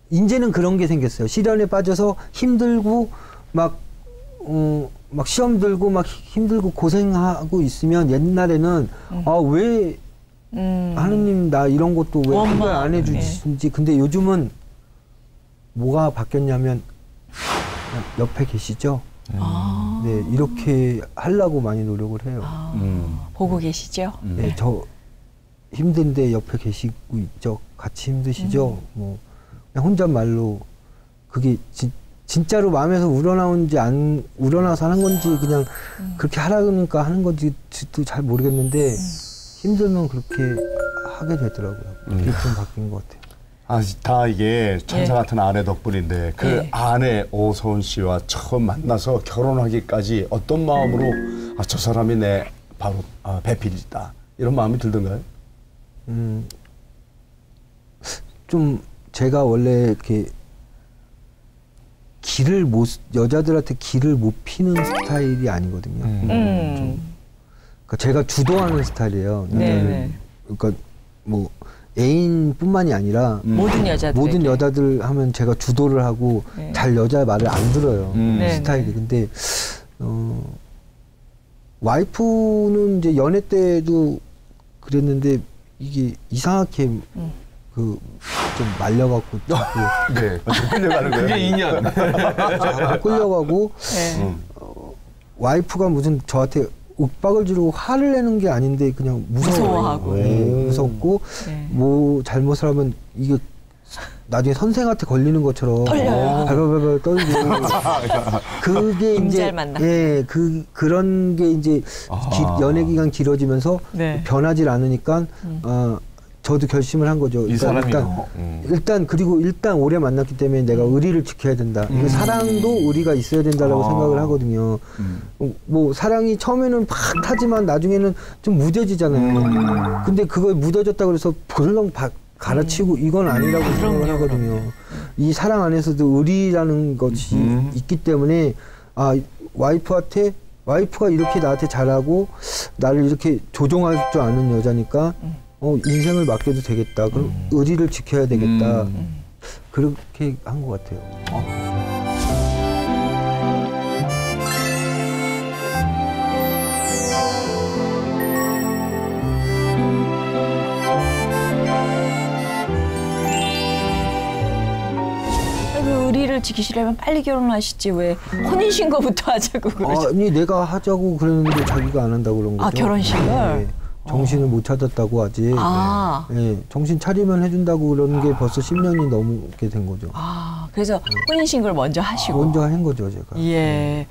Speaker 4: 이제는 그런 게 생겼어요. 시련에 빠져서 힘들고 막 시험 들고 막 힘들고 고생하고 있으면 옛날에는 왜 하느님 나 이런 것도 왜 해결 안 해주시는지. 근데 요즘은 뭐가 바뀌었냐면 옆에 계시죠? 네, 이렇게 하려고 많이 노력을 해요.
Speaker 3: 보고 계시죠?
Speaker 4: 네, 저 힘든데 옆에 계시고 있죠? 같이 힘드시죠? 뭐 그냥 혼잣말로 그게 진짜로 마음에서 우러나오는지 안 우러나서 하는 건지 그냥 그렇게 하라니까 하는 건지도 잘 모르겠는데 힘들면 그렇게 하게 되더라고요. 그게 좀 바뀐 것 같아요.
Speaker 5: 다 이게 천사 같은 아내 덕분인데 그 아내 오소은 씨와 처음 만나서 결혼하기까지 어떤 마음으로 저 사람이 내 바로 배필이다 이런 마음이 들던가요?
Speaker 4: 좀 제가 원래 이렇게 여자들한테 길을 못 피는 스타일이 아니거든요. 그러니까 제가 주도하는 스타일이에요. 그러니까 뭐 애인뿐만이 아니라
Speaker 3: 모든
Speaker 4: 여자들 하면 제가 주도를 하고 잘 여자 말을 안 들어요. 스타일이. 근데 와이프는 이제 연애 때도 그랬는데 이게 이상하게 좀 말려갖고 자꾸
Speaker 2: 끌려가는 거예요. 그게 인연.
Speaker 4: 자꾸 끌려가고 와이프가 무슨 저한테 윽박을 지르고 화를 내는 게 아닌데 그냥
Speaker 3: 무서워하고
Speaker 4: 무섭고 뭐 잘못을 하면 이게 나중에 선생한테 걸리는 것처럼 발발발발 떨고 그게 이제 그런 게 이제 연애 기간 길어지면서 변하질 않으니까 저도 결심을 한 거죠.
Speaker 2: 이 사람이
Speaker 4: 일단 오래 만났기 때문에 내가 의리를 지켜야 된다. 이게 사랑도 의리가 있어야 된다라고 생각을 하거든요. 뭐 사랑이 처음에는 팍 타지만 나중에는 좀 무뎌지잖아요. 근데 그걸 무뎌졌다 그래서 벌렁 갈아치우고 이건 아니라고 생각을 하거든요. 이 사랑 안에서도 의리라는 것이 있기 때문에 와이프가 이렇게 나한테 잘하고 나를 이렇게 조종할 줄 아는 여자니까 인생을 맡겨도 되겠다. 그럼 의리를 지켜야 되겠다. 그렇게 한 것 같아요.
Speaker 3: 의리를 지키시려면 빨리 결혼하시지 왜 혼인신고부터 하자고 그러죠?
Speaker 4: 아니 내가 하자고 그랬는데 자기가 안 한다고 그런 거죠.
Speaker 3: 결혼식을?
Speaker 4: 네. 정신을 못 찾았다고 아직. 네. 정신 차리면 해준다고 그러는 게 벌써 10년이 넘게 된 거죠.
Speaker 3: 그래서 혼인신고를 먼저 하시고.
Speaker 4: 먼저 한 거죠, 제가.
Speaker 3: 예.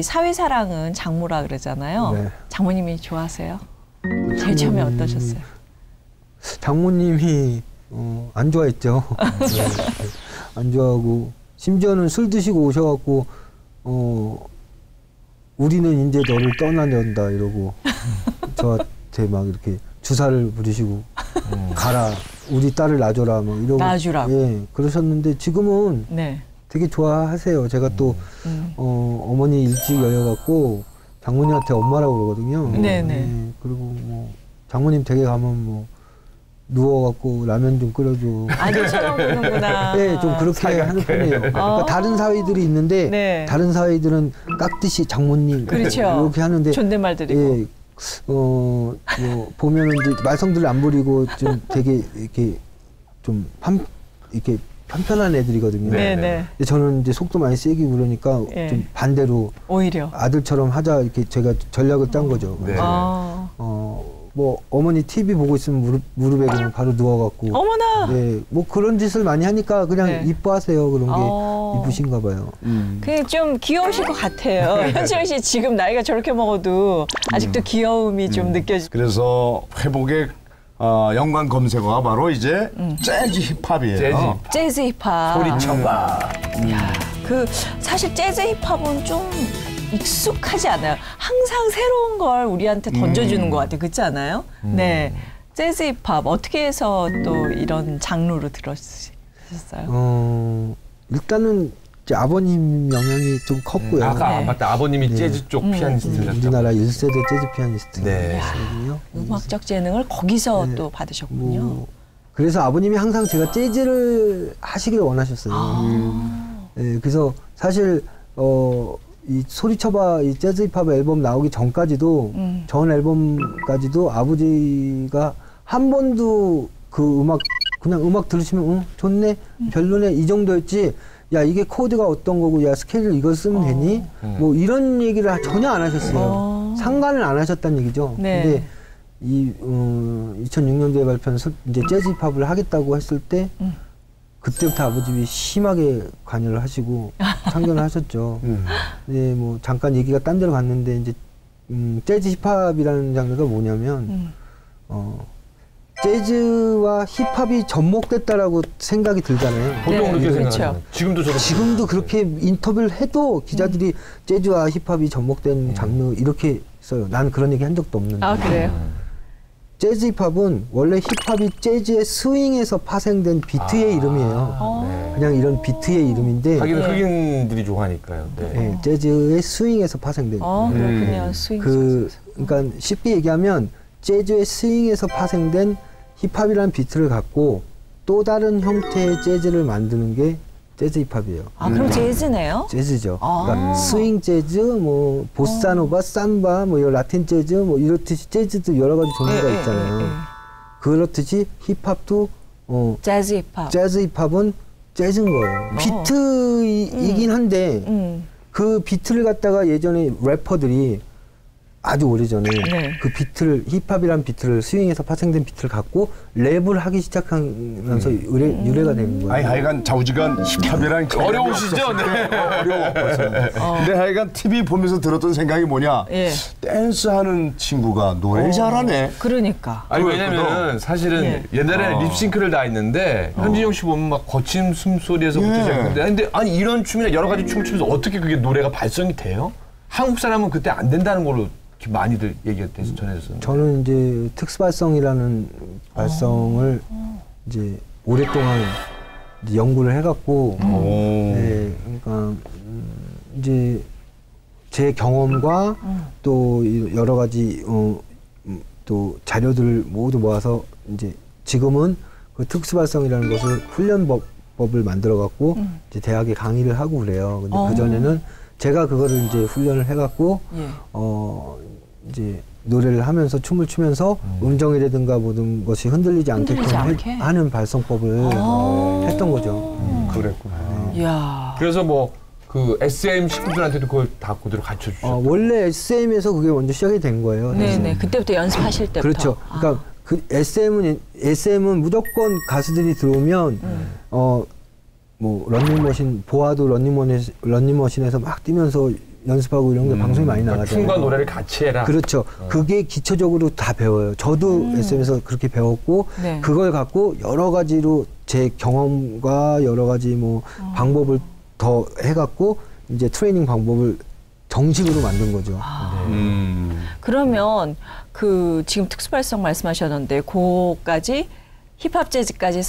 Speaker 3: 사회사랑은 장모라 그러잖아요.
Speaker 4: 네.
Speaker 3: 장모님이 좋아하세요? 제일 처음에 어떠셨어요?
Speaker 4: 장모님이 안 좋아했죠. 안 좋아하고 심지어는 술 드시고 오셔갖고 우리는 이제 너를 떠나낸다 이러고 저한테 막 이렇게 주사를 부리시고 가라 우리 딸을 놔줘라 막 이러고
Speaker 3: 놔주라고.
Speaker 4: 그러셨는데 지금은 되게 좋아하세요. 제가 또 어머니 일찍 여여갖고 장모님한테 엄마라고 그러거든요. 그리고 뭐 장모님 댁에 가면 뭐 누워갖고 라면 좀 끓여줘.
Speaker 3: 아기처럼 보는구나.
Speaker 4: 네, 좀 그렇게 하는 편이에요. 그러니까 다른 사위들이 있는데 다른 사위들은 깍듯이 장모님
Speaker 3: 그렇죠.
Speaker 4: 이렇게 하는데
Speaker 3: 존댓말 드리고.
Speaker 4: 보면은 이제 말썽들 안 부리고 좀 되게 이렇게 좀 이렇게 편편한 애들이거든요. 근데 저는 이제 속도 많이 세게 그러니까 좀 반대로
Speaker 3: 오히려
Speaker 4: 아들처럼 하자 이렇게 제가 전략을 짠 거죠. 뭐 어머니 TV 보고 있으면 무릎에 그냥 바로 누워갖고
Speaker 3: 어머나
Speaker 4: 뭐 그런 짓을 많이 하니까 그냥 이뻐하세요. 그런 게 이쁘신가 봐요.
Speaker 3: 그게 좀 귀여우실 것 같아요. 현철 씨 지금 나이가 저렇게 먹어도 아직도 귀여움이 좀 느껴지죠.
Speaker 5: 그래서 회복의 연관 검색어가 바로 이제 재즈 힙합이에요.
Speaker 2: 재즈.
Speaker 3: 재즈 힙합.
Speaker 2: 소리쳐봐.
Speaker 3: 그 사실 재즈 힙합은 좀 익숙하지 않아요. 항상 새로운 걸 우리한테 던져주는 것 같아요. 그렇지 않아요? 네. 재즈 힙합 어떻게 해서 또 이런 장르로 들었어요?
Speaker 4: 일단은 이제 아버님 영향이 좀 컸고요.
Speaker 2: 아까
Speaker 3: 네.
Speaker 2: 맞다. 아버님이 재즈 쪽 피아니스트셨죠.
Speaker 4: 우리나라 1세대 재즈 피아니스트거든요.
Speaker 3: 음악적 재능을 거기서 또 받으셨군요.
Speaker 4: 뭐, 그래서 아버님이 항상 제가 재즈를 하시길 원하셨어요. 네, 그래서 사실 이 소리쳐봐 이 재즈 힙합 앨범 나오기 전까지도 전 앨범까지도 아버지가 한 번도 그 음악 그냥 음악 들으시면 좋네 별로네 이 정도였지. 야 이게 코드가 어떤 거고 야 스케일 이걸 쓰면 되니? 뭐 이런 얘기를 전혀 안 하셨어요. 상관을 안 하셨다는 얘기죠.
Speaker 3: 네.
Speaker 4: 근데 이 2006년도에 발표한 이제 재즈 힙합을 하겠다고 했을 때 그때부터 아버님이 심하게 관여를 하시고 참견을 하셨죠. 네, 뭐 잠깐 얘기가 딴 데로 갔는데 이제 재즈 힙합이라는 장르가 뭐냐면 재즈와 힙합이 접목됐다라고 생각이 들잖아요.
Speaker 2: 보통
Speaker 3: 네,
Speaker 2: 그렇게
Speaker 3: 그렇죠.
Speaker 2: 생각해요. 지금도 저도
Speaker 4: 지금도 그렇게 인터뷰를 해도 기자들이 재즈와 힙합이 접목된 장르 이렇게 써요. 난 그런 얘기 한 적도 없는데.
Speaker 3: 아 그래요?
Speaker 4: 재즈 힙합은 원래 힙합이 재즈의 스윙에서 파생된 비트의 이름이에요. 그냥 이런 비트의 이름인데
Speaker 2: 하기는 흑인들이 좋아하니까요. 네.
Speaker 4: 네, 재즈의 스윙에서 파생된
Speaker 3: 그렇군요. 스윙.
Speaker 4: 그러니까 쉽게 얘기하면 재즈의 스윙에서 파생된 힙합이라는 비트를 갖고 또 다른 형태의 재즈를 만드는 게 재즈 힙합이에요.
Speaker 3: 아 그럼 재즈네요?
Speaker 4: 재즈죠. 그러니까 스윙 재즈, 뭐 보사노바, 삼바, 뭐 라틴 재즈, 뭐 이렇듯이 재즈도 여러 가지 종류가 있잖아요. 그렇듯이 힙합도
Speaker 3: 재즈 힙합.
Speaker 4: 재즈 힙합은 재즈인 거예요. 비트이긴 한데 그 비트를 갖다가 예전에 래퍼들이 아주 오래전에 그 비트를 힙합이란 비트를 스윙에서 파생된 비트를 갖고 랩을 하기 시작하면서 유래가 되는 거예요.
Speaker 5: 아니 하여간 좌우지간 힙합이란
Speaker 2: 어려우시죠? 네.
Speaker 5: 어려워. 근데 하여간 TV 보면서 들었던 생각이 뭐냐?
Speaker 3: 예.
Speaker 5: 댄스하는 친구가 노래 잘하네.
Speaker 3: 그러니까.
Speaker 2: 아니 왜냐면은 사실은 옛날에 립싱크를 다 했는데 현진영 씨 보면 막 거친 숨소리에서부터 시작했는데 근데 아니 이런 춤이나 여러 가지 춤을 추면서 어떻게 그게 노래가 발성이 돼요? 한국 사람은 그때 안 된다는 걸로 많이들 얘기가 돼서 전해졌었는데. 저는
Speaker 4: 이제 특수발성이라는 발성을 이제 오랫동안 이제 연구를 해갖고, 네, 그러니까 이제 제 경험과 또 여러 가지 또 자료들을 모두 모아서 이제 지금은 그 특수발성이라는 것을 훈련법을 만들어갖고 이제 대학에 강의를 하고 그래요. 근데 그 전에는 제가 그거를 이제 훈련을 해갖고 이제 노래를 하면서 춤을 추면서 음정이라든가 모든 것이 흔들리지 않게끔 하는 발성법을 했던 거죠.
Speaker 5: 그랬구나.
Speaker 3: 이야.
Speaker 2: 그래서 뭐 그 SM 식구들한테도 그걸 다 그대로 가르쳐 주셨어요.
Speaker 4: 원래 SM에서 그게 먼저 시작이 된 거예요.
Speaker 3: 네네. 그때부터 연습하실 때부터.
Speaker 4: 그렇죠. 그러니까 그 SM은 무조건 가수들이 들어오면 뭐 런닝머신 보아도 런닝머신에서 막 뛰면서 연습하고 이런 게 방송이 많이 나가잖아요.
Speaker 2: 춤과 노래를 같이 해라.
Speaker 4: 그렇죠. 그게 기초적으로 다 배워요. 저도 SM에서 그렇게 배웠고 그걸 갖고 여러 가지로 제 경험과 여러 가지 뭐 방법을 더 해갖고 이제 트레이닝 방법을 정식으로 만든 거죠.
Speaker 3: 그러면 그 지금 특수발성 말씀하셨는데 그거까지 힙합 재즈까지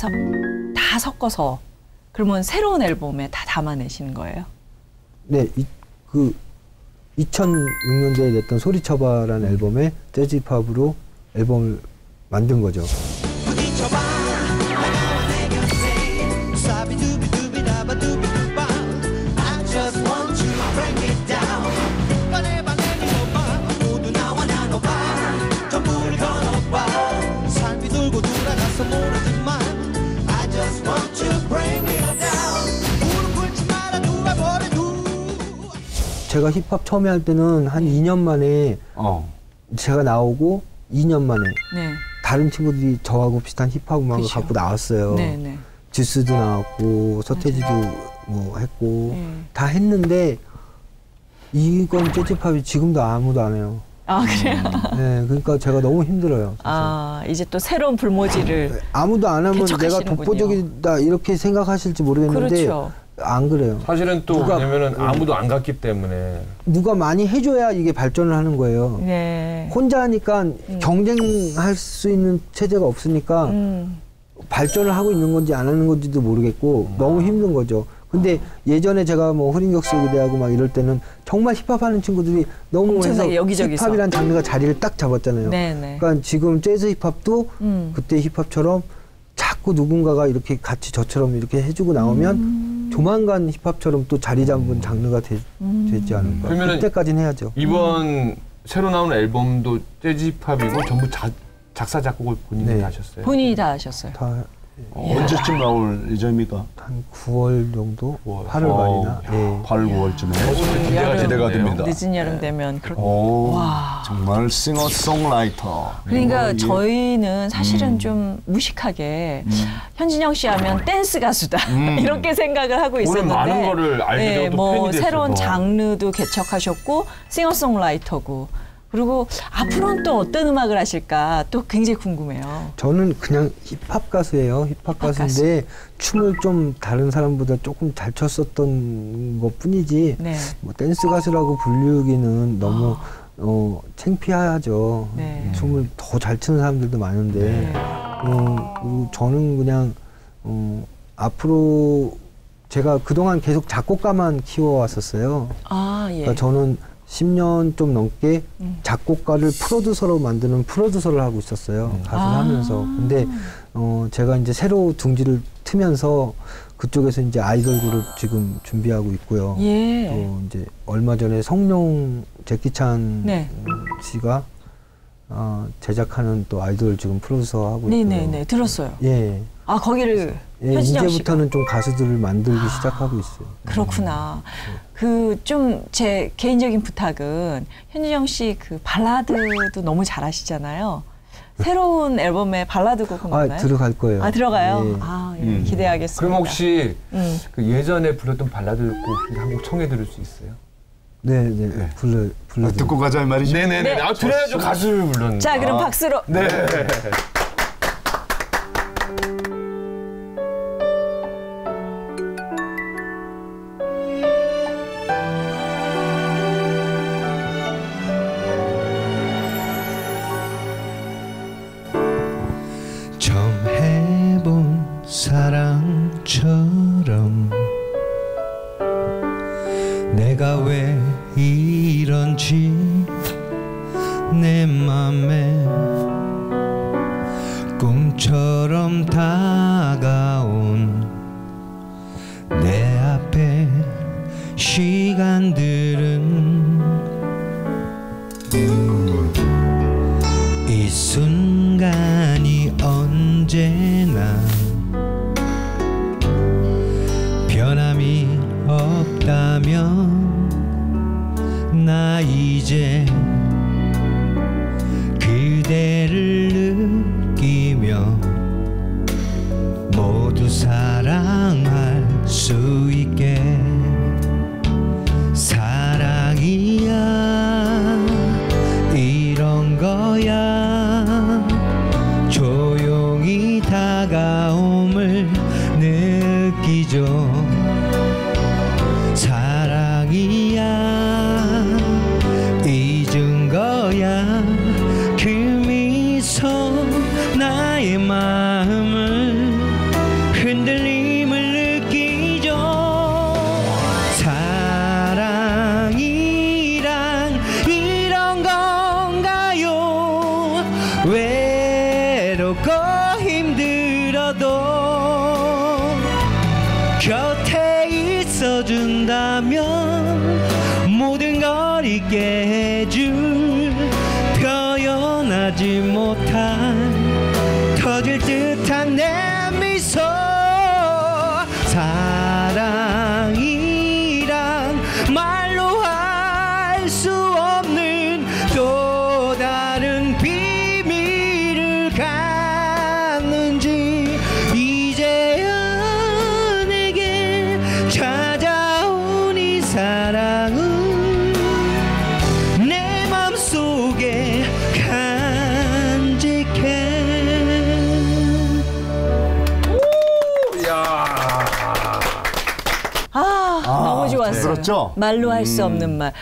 Speaker 3: 다 섞어서 그러면 새로운 앨범에 다 담아내시는 거예요?
Speaker 4: 네, 그 2006년도에 냈던 소리쳐봐라는 앨범에 재즈 힙합으로 앨범을 만든 거죠. 제가 힙합 처음에 할 때는 한 2년 만에 제가 나오고 2년 만에 다른 친구들이 저하고 비슷한 힙합 음악을 갖고 나왔어요. 주스도 나왔고 서태지도 뭐 했고 다 했는데 이건 재즈 힙합이 지금도 아무도 안 해요.
Speaker 3: 아, 그래요?
Speaker 4: 네, 그러니까 제가 너무 힘들어요.
Speaker 3: 아, 이제 또 새로운 불모지를.
Speaker 4: 아무도 안 하면 내가
Speaker 3: 개척하시는군요.
Speaker 4: 독보적이다 이렇게 생각하실지 모르겠는데
Speaker 3: 그렇죠.
Speaker 4: 안 그래요.
Speaker 2: 사실은 또
Speaker 4: 누가-
Speaker 2: 왜냐면은 아무도 안 갔기 때문에
Speaker 4: 누가 많이 해줘야 이게 발전을 하는 거예요.
Speaker 3: 네.
Speaker 4: 혼자 하니까 경쟁할 수 있는 체제가 없으니까 발전을 하고 있는 건지 안 하는 건지도 모르겠고 너무 힘든 거죠. 근데 예전에 제가 뭐 흐린격수기대하고 막 이럴 때는 정말 힙합하는 친구들이 너무 해서
Speaker 3: 엄청나게 여기저기서.
Speaker 4: 힙합이란 장르가 자리를 딱 잡았잖아요.
Speaker 3: 네네.
Speaker 4: 그러니까 지금 재즈 힙합도 그때 힙합처럼 자꾸 누군가가 이렇게 같이 저처럼 이렇게 해주고 나오면 조만간 힙합처럼 또 자리 잡은 장르가 되지 않을까.
Speaker 2: 그러면은
Speaker 4: 그때까지는 해야죠.
Speaker 2: 이번 새로 나온 앨범도 재즈 힙합이고 전부 작사 작곡을 본인이
Speaker 4: 네.
Speaker 2: 하셨어요.
Speaker 3: 본인이 다 하셨어요.
Speaker 4: 다
Speaker 5: 언제쯤 나올 예정입니까?
Speaker 4: 한 9월 정도?
Speaker 2: 9월.
Speaker 4: 8월 말이나. 예.
Speaker 5: 8, 9월쯤에.
Speaker 2: 기대가
Speaker 5: 기대가
Speaker 2: 되네요.
Speaker 5: 됩니다.
Speaker 3: 늦은 여름 되면 그렇게.
Speaker 5: 오,
Speaker 3: 와.
Speaker 5: 정말 싱어송라이터.
Speaker 3: 그러니까
Speaker 5: 이게-
Speaker 3: 저희는 사실은 좀 무식하게 현진영 씨 하면 댄스 가수다 이렇게 생각을 하고
Speaker 2: 오늘
Speaker 3: 있었는데
Speaker 2: 많은 거를 알게 되고 또
Speaker 3: 뭐
Speaker 2: 팬이 됐어요.
Speaker 3: 새로운 장르도 개척하셨고 싱어송라이터고 그리고 앞으로는 또 어떤 음악을 하실까 또 굉장히 궁금해요.
Speaker 4: 저는 그냥 힙합 가수예요. 힙합 가수인데 춤을 좀 다른 사람보다 조금 잘 췄었던 것 뿐이지
Speaker 3: 네.
Speaker 4: 뭐 댄스 가수라고 불리기는 너무 창피하죠.
Speaker 3: 네.
Speaker 4: 춤을 더 잘 추는 사람들도 많은데
Speaker 3: 네.
Speaker 4: 그리고 저는 그냥 앞으로 제가 그동안 계속 작곡가만 키워왔었어요.
Speaker 3: 아 예.
Speaker 4: 그러니까 저는 10년 좀 넘게 작곡가를 프로듀서로 만드는 프로듀서를 하고 있었어요. 가수를 하면서. 근데 제가 이제 새로 둥지를 트면서 그쪽에서 이제 아이돌 그룹 지금 준비하고 있고요.
Speaker 3: 예.
Speaker 4: 또 이제 얼마 전에 성룡 제키찬
Speaker 3: 네.
Speaker 4: 씨가 제작하는 또 아이돌 지금 프로듀서 하고 있고요.
Speaker 3: 네네네 들었어요.
Speaker 4: 예.
Speaker 3: 아 거기를
Speaker 4: 예,
Speaker 3: 현진영 씨가.
Speaker 4: 이제부터는 좀 가수들을 만들기 시작하고 있어요.
Speaker 3: 그렇구나. 그 좀 제 개인적인 부탁은 현진영 씨 그 발라드도 너무 잘하시잖아요. 새로운 앨범에 발라드 곡은 없나요?
Speaker 4: 들어갈 거예요.
Speaker 3: 아 들어가요.
Speaker 4: 예.
Speaker 3: 아 예, 기대하겠습니다.
Speaker 2: 그럼 혹시
Speaker 3: 음.
Speaker 2: 그 예전에 불렀던 발라드 곡 한 곡 청해 들을 수 있어요?
Speaker 4: 네. 불러.
Speaker 5: 듣고 가자 이 말이죠.
Speaker 2: 네네네.
Speaker 3: 네.
Speaker 2: 아 들어야죠. 가수를 불렀는데.
Speaker 3: 자 그럼 박수로.
Speaker 2: 네.
Speaker 8: 처음 해본 사랑처럼 내가 왜 이런지 내 맘에 꿈처럼 다가온 내 앞에 시간들은 이 순간이 언제나 변함이 없다면 나 이제 그대를 느끼며 모두 사랑할 수 있게 사랑이야 이런 거야 조용히 다가옴을 느끼죠 사랑이야 잊은 거야 그 미소 나의 마음을 흔들림을 느끼죠 사랑이란 이런 건가요 외롭고 힘들어도 곁에 있어준다면 모든 걸 잊게 해줄 표현하지 못한 터질 듯한 내 미소 사랑이란 말로 할 수 없는 또 다른 비밀을 갖는지 이제야 내게 찾아온 이 사랑은 내 맘속에
Speaker 3: 좋았어요.
Speaker 5: 들었죠?
Speaker 3: 말로 할 수 없는 말.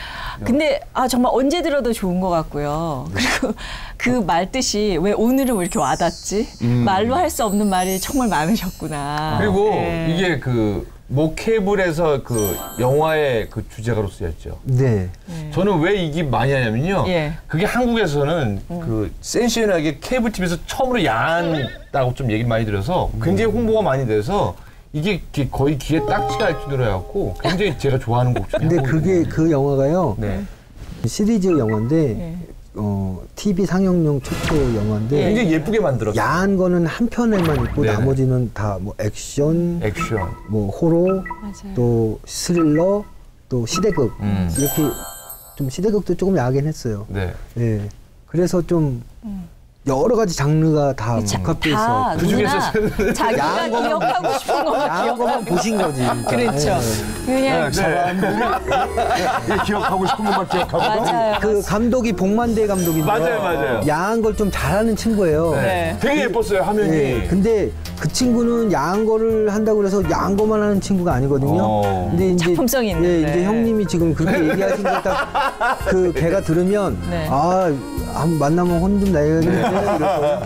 Speaker 3: 근데 정말 언제 들어도 좋은 것 같고요. 그리고 그 말 뜻이 왜 오늘은 왜 이렇게 와닿지? 말로 할 수 없는 말이 정말 많으셨구나.
Speaker 2: 그리고
Speaker 3: 네.
Speaker 2: 이게 그 모케블에서 그 영화의 그 주제가로 쓰였죠.
Speaker 4: 네.
Speaker 2: 저는 왜 이게 많이 하냐면요.
Speaker 3: 예.
Speaker 2: 그게 한국에서는 그 센시연하게 케이블 TV에서 처음으로 야한다고 좀 얘기를 많이 들어서 굉장히 홍보가 많이 돼서 이게 거의 귀에 딱지가 할 정도로 해갖고 굉장히 제가 좋아하는 곡 중에
Speaker 4: 근데
Speaker 2: 한 곡이거든요.
Speaker 4: 그게 그 영화가요.
Speaker 2: 네.
Speaker 4: 시리즈 영화인데
Speaker 3: 네.
Speaker 4: TV 상영용 최초 영화인데
Speaker 2: 굉장히 예쁘게 만들었어요.
Speaker 4: 야한 거는 한 편에만 있고
Speaker 2: 네네.
Speaker 4: 나머지는 다 뭐 액션, 뭐 호러,
Speaker 3: 맞아요.
Speaker 4: 또 스릴러, 또 시대극 이렇게 좀 시대극도 조금 야하긴 했어요.
Speaker 2: 네.
Speaker 4: 예. 그래서 좀 여러 가지 장르가 다 복합돼
Speaker 3: 다
Speaker 4: 있어.
Speaker 2: 그중에서
Speaker 3: 자기가
Speaker 4: 야한 거만
Speaker 3: 기억하고 싶은 것만
Speaker 4: 야한 거만 보신 거지. 그러니까.
Speaker 3: 그렇죠. 그냥
Speaker 5: 기억하고 싶은 것만 기억하고.
Speaker 3: 맞아요.
Speaker 4: 그 감독이 복만대 감독인데
Speaker 2: 맞아요.
Speaker 4: 야한 걸 좀 잘하는 친구예요.
Speaker 3: 네.
Speaker 2: 되게 예뻤어요 화면이.
Speaker 4: 예, 근데 그 친구는 야한 거를 한다고 그래서 야한 거만 하는 친구가 아니거든요. 근데 이제
Speaker 3: 작품성이 있는데.
Speaker 4: 이제 형님이 지금 그렇게 얘기하신 걸 딱 그 걔가 들으면
Speaker 3: 네.
Speaker 4: 한번 만나면 혼 좀 내야겠는데 이럴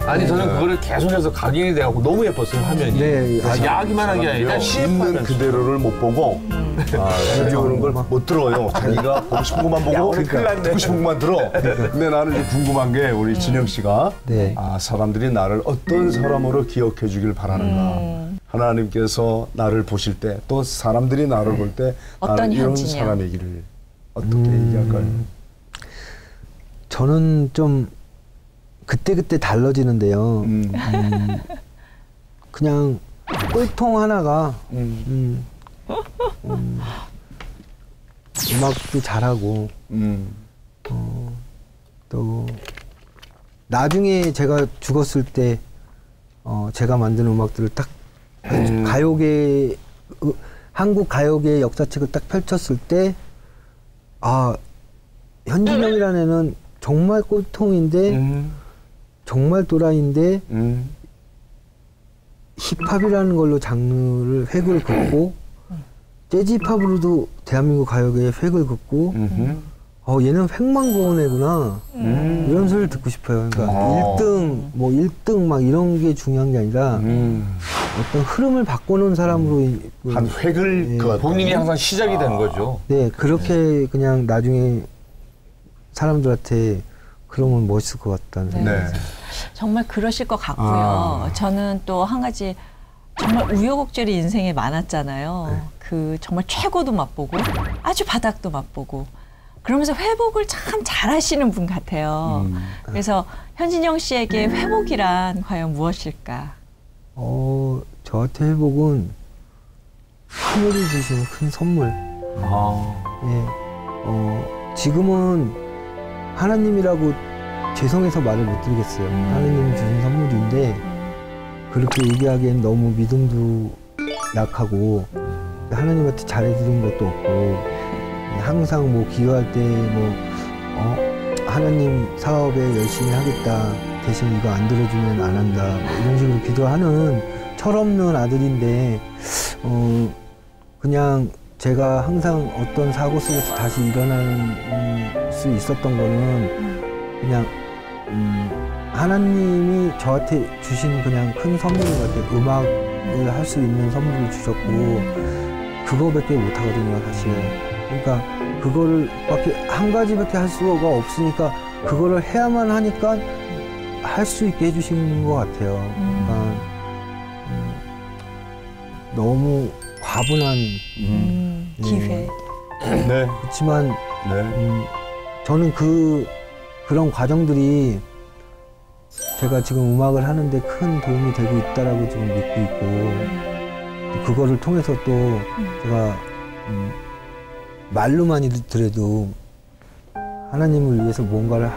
Speaker 2: 아니 저는 그거를 계속해서 각인이 돼갖고 너무 예뻤어요 화면이.
Speaker 4: 네,
Speaker 2: 야하기만 한 게 아니라
Speaker 5: 있는
Speaker 2: 시입하면
Speaker 5: 그대로를 못 보고 라디오 오는 걸 못 들어요. 자기가 보고 싶은 것만 보고 듣고 싶은 것만 들어. 근데 나는 이제 궁금한 게 우리 진영 씨가
Speaker 4: 네.
Speaker 5: 사람들이 나를 어떤 사람으로 기억해 주길 바라는가. 하나님께서 나를 보실 때 또 사람들이 나를 볼 때
Speaker 3: 어떤
Speaker 5: 나는 이런
Speaker 3: 현진이요?
Speaker 5: 사람이기를 어떻게 얘기할까요?
Speaker 4: 저는 좀 그때그때 달라지는데요. 그냥 꼴통 하나가 음악도 잘하고 또 나중에 제가 죽었을 때 제가 만든 음악들을 딱 가요계 한국 가요계의 역사책을 딱 펼쳤을 때 현진영이라는 애는 정말 꼴통인데 정말 또라이인데 힙합이라는 걸로 장르를 획을 긋고 재즈 힙합으로도 대한민국 가요계에 획을 긋고 얘는 획만 그은 애구나 이런 소리를 듣고 싶어요. 그러니까 1등 뭐 1등 막 이런 게 중요한 게 아니라 어떤 흐름을 바꿔놓은 사람으로
Speaker 5: 한 획을 그
Speaker 2: 본인이 항상 시작이 되는 거죠.
Speaker 4: 네 그렇게 그냥 나중에 사람들한테 그러면 멋있을 것 같다는 생각이
Speaker 5: 네.
Speaker 3: 정말 그러실 것 같고요. 저는 또 한 가지 정말 우여곡절이 인생에 많았잖아요. 그 정말 최고도 맛보고 아주 바닥도 맛보고 그러면서 회복을 참 잘하시는 분 같아요. 그래서 현진영 씨에게 회복이란 과연 무엇일까?
Speaker 4: 저한테 회복은 하늘이 주신 큰 선물. 예. 지금은 하나님이라고 죄송해서 말을 못 드리겠어요. 하나님이 주신 선물인데 그렇게 얘기하기엔 너무 믿음도 약하고 하나님한테 잘해드린 것도 없고 항상 뭐 기도할 때 하나님 사업에 열심히 하겠다 대신 이거 안 들어주면 안 한다 뭐 이런 식으로 기도하는 철없는 아들인데 그냥 제가 항상 어떤 사고 속에서 다시 일어날 수 있었던 거는 그냥 하나님이 저한테 주신 그냥 큰 선물인 것 같아요. 음악을 할 수 있는 선물을 주셨고 그거밖에 못 하거든요, 사실. 그러니까 그거를 한 가지밖에 할 수가 없으니까 그거를 해야만 하니까 할 수 있게 해주시는 것 같아요. 그러니까 너무 과분한
Speaker 3: 기회.
Speaker 5: 네.
Speaker 4: 그렇지만
Speaker 5: 네.
Speaker 4: 저는 그런 과정들이 제가 지금 음악을 하는데 큰 도움이 되고 있다라고 지금 믿고 있고 또 그거를 통해서 또 제가 말로만 들어도 하나님을 위해서 뭔가를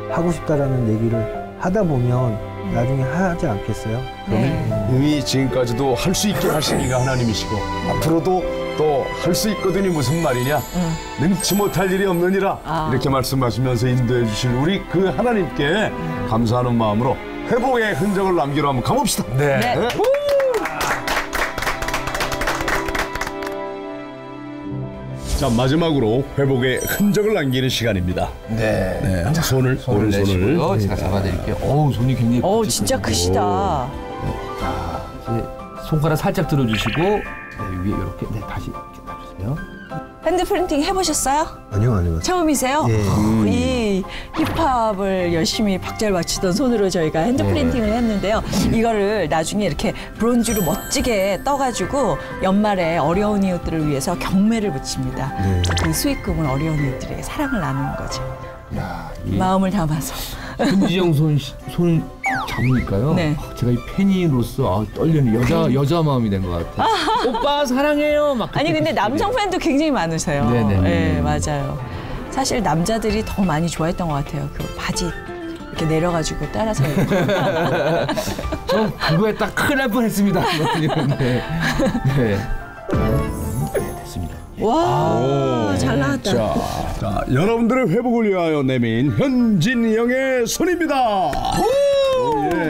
Speaker 4: 하고 싶다라는 얘기를 하다 보면 나중에 하지 않겠어요?
Speaker 3: 네.
Speaker 5: 이미 지금까지도 할 수 있게 하신 이가 하나님이시고 앞으로도 또 할 수 있거든이 무슨 말이냐 능치 못할 일이 없느니라 이렇게 말씀하시면서 인도해 주실 우리 그 하나님께 감사하는 마음으로 회복의 흔적을 남기러 한번 가봅시다.
Speaker 2: 네.
Speaker 5: 자, 마지막으로 회복의 흔적을 남기는 시간입니다.
Speaker 2: 네.
Speaker 5: 네, 손을 오른손을
Speaker 2: 내시고요. 제가 잡아드릴게요. 어우, 손이 굉장히.
Speaker 3: 진짜 크시다.
Speaker 2: 이제 손가락 살짝 들어주시고 네, 위에 이렇게 다시 이렇게 놔주세요.
Speaker 3: 핸드 프린팅 해보셨어요?
Speaker 4: 아니요.
Speaker 3: 처음이세요?
Speaker 4: 예.
Speaker 3: 이 힙합을 열심히 박자를 맞추던 손으로 저희가 핸드 프린팅을 했는데요. 이거를 나중에 이렇게 브론즈로 멋지게 떠가지고 연말에 어려운 이웃들을 위해서 경매를 붙입니다. 그 수익금은 어려운 이웃들에게 사랑을 나누는 거죠.
Speaker 2: 야,
Speaker 3: 마음을 담아서.
Speaker 2: 현지영 손 잡으니까요.
Speaker 3: 네.
Speaker 2: 제가 이 팬이로서 떨리는 여자 마음이 된 것 같아요. 오빠 사랑해요. 막
Speaker 3: 아니 근데 남성 팬도 굉장히 많으세요.
Speaker 2: 네네네.
Speaker 3: 네, 맞아요. 사실 남자들이 더 많이 좋아했던 것 같아요. 그 바지 이렇게 내려가지고 따라서.
Speaker 2: 저 그거에 딱 큰일 날 뻔했습니다. 네. 됐습니다.
Speaker 3: 와, 잘 나왔다.
Speaker 5: 자, 여러분들의 회복을 위하여 내민 현진영의 손입니다. 오, 예.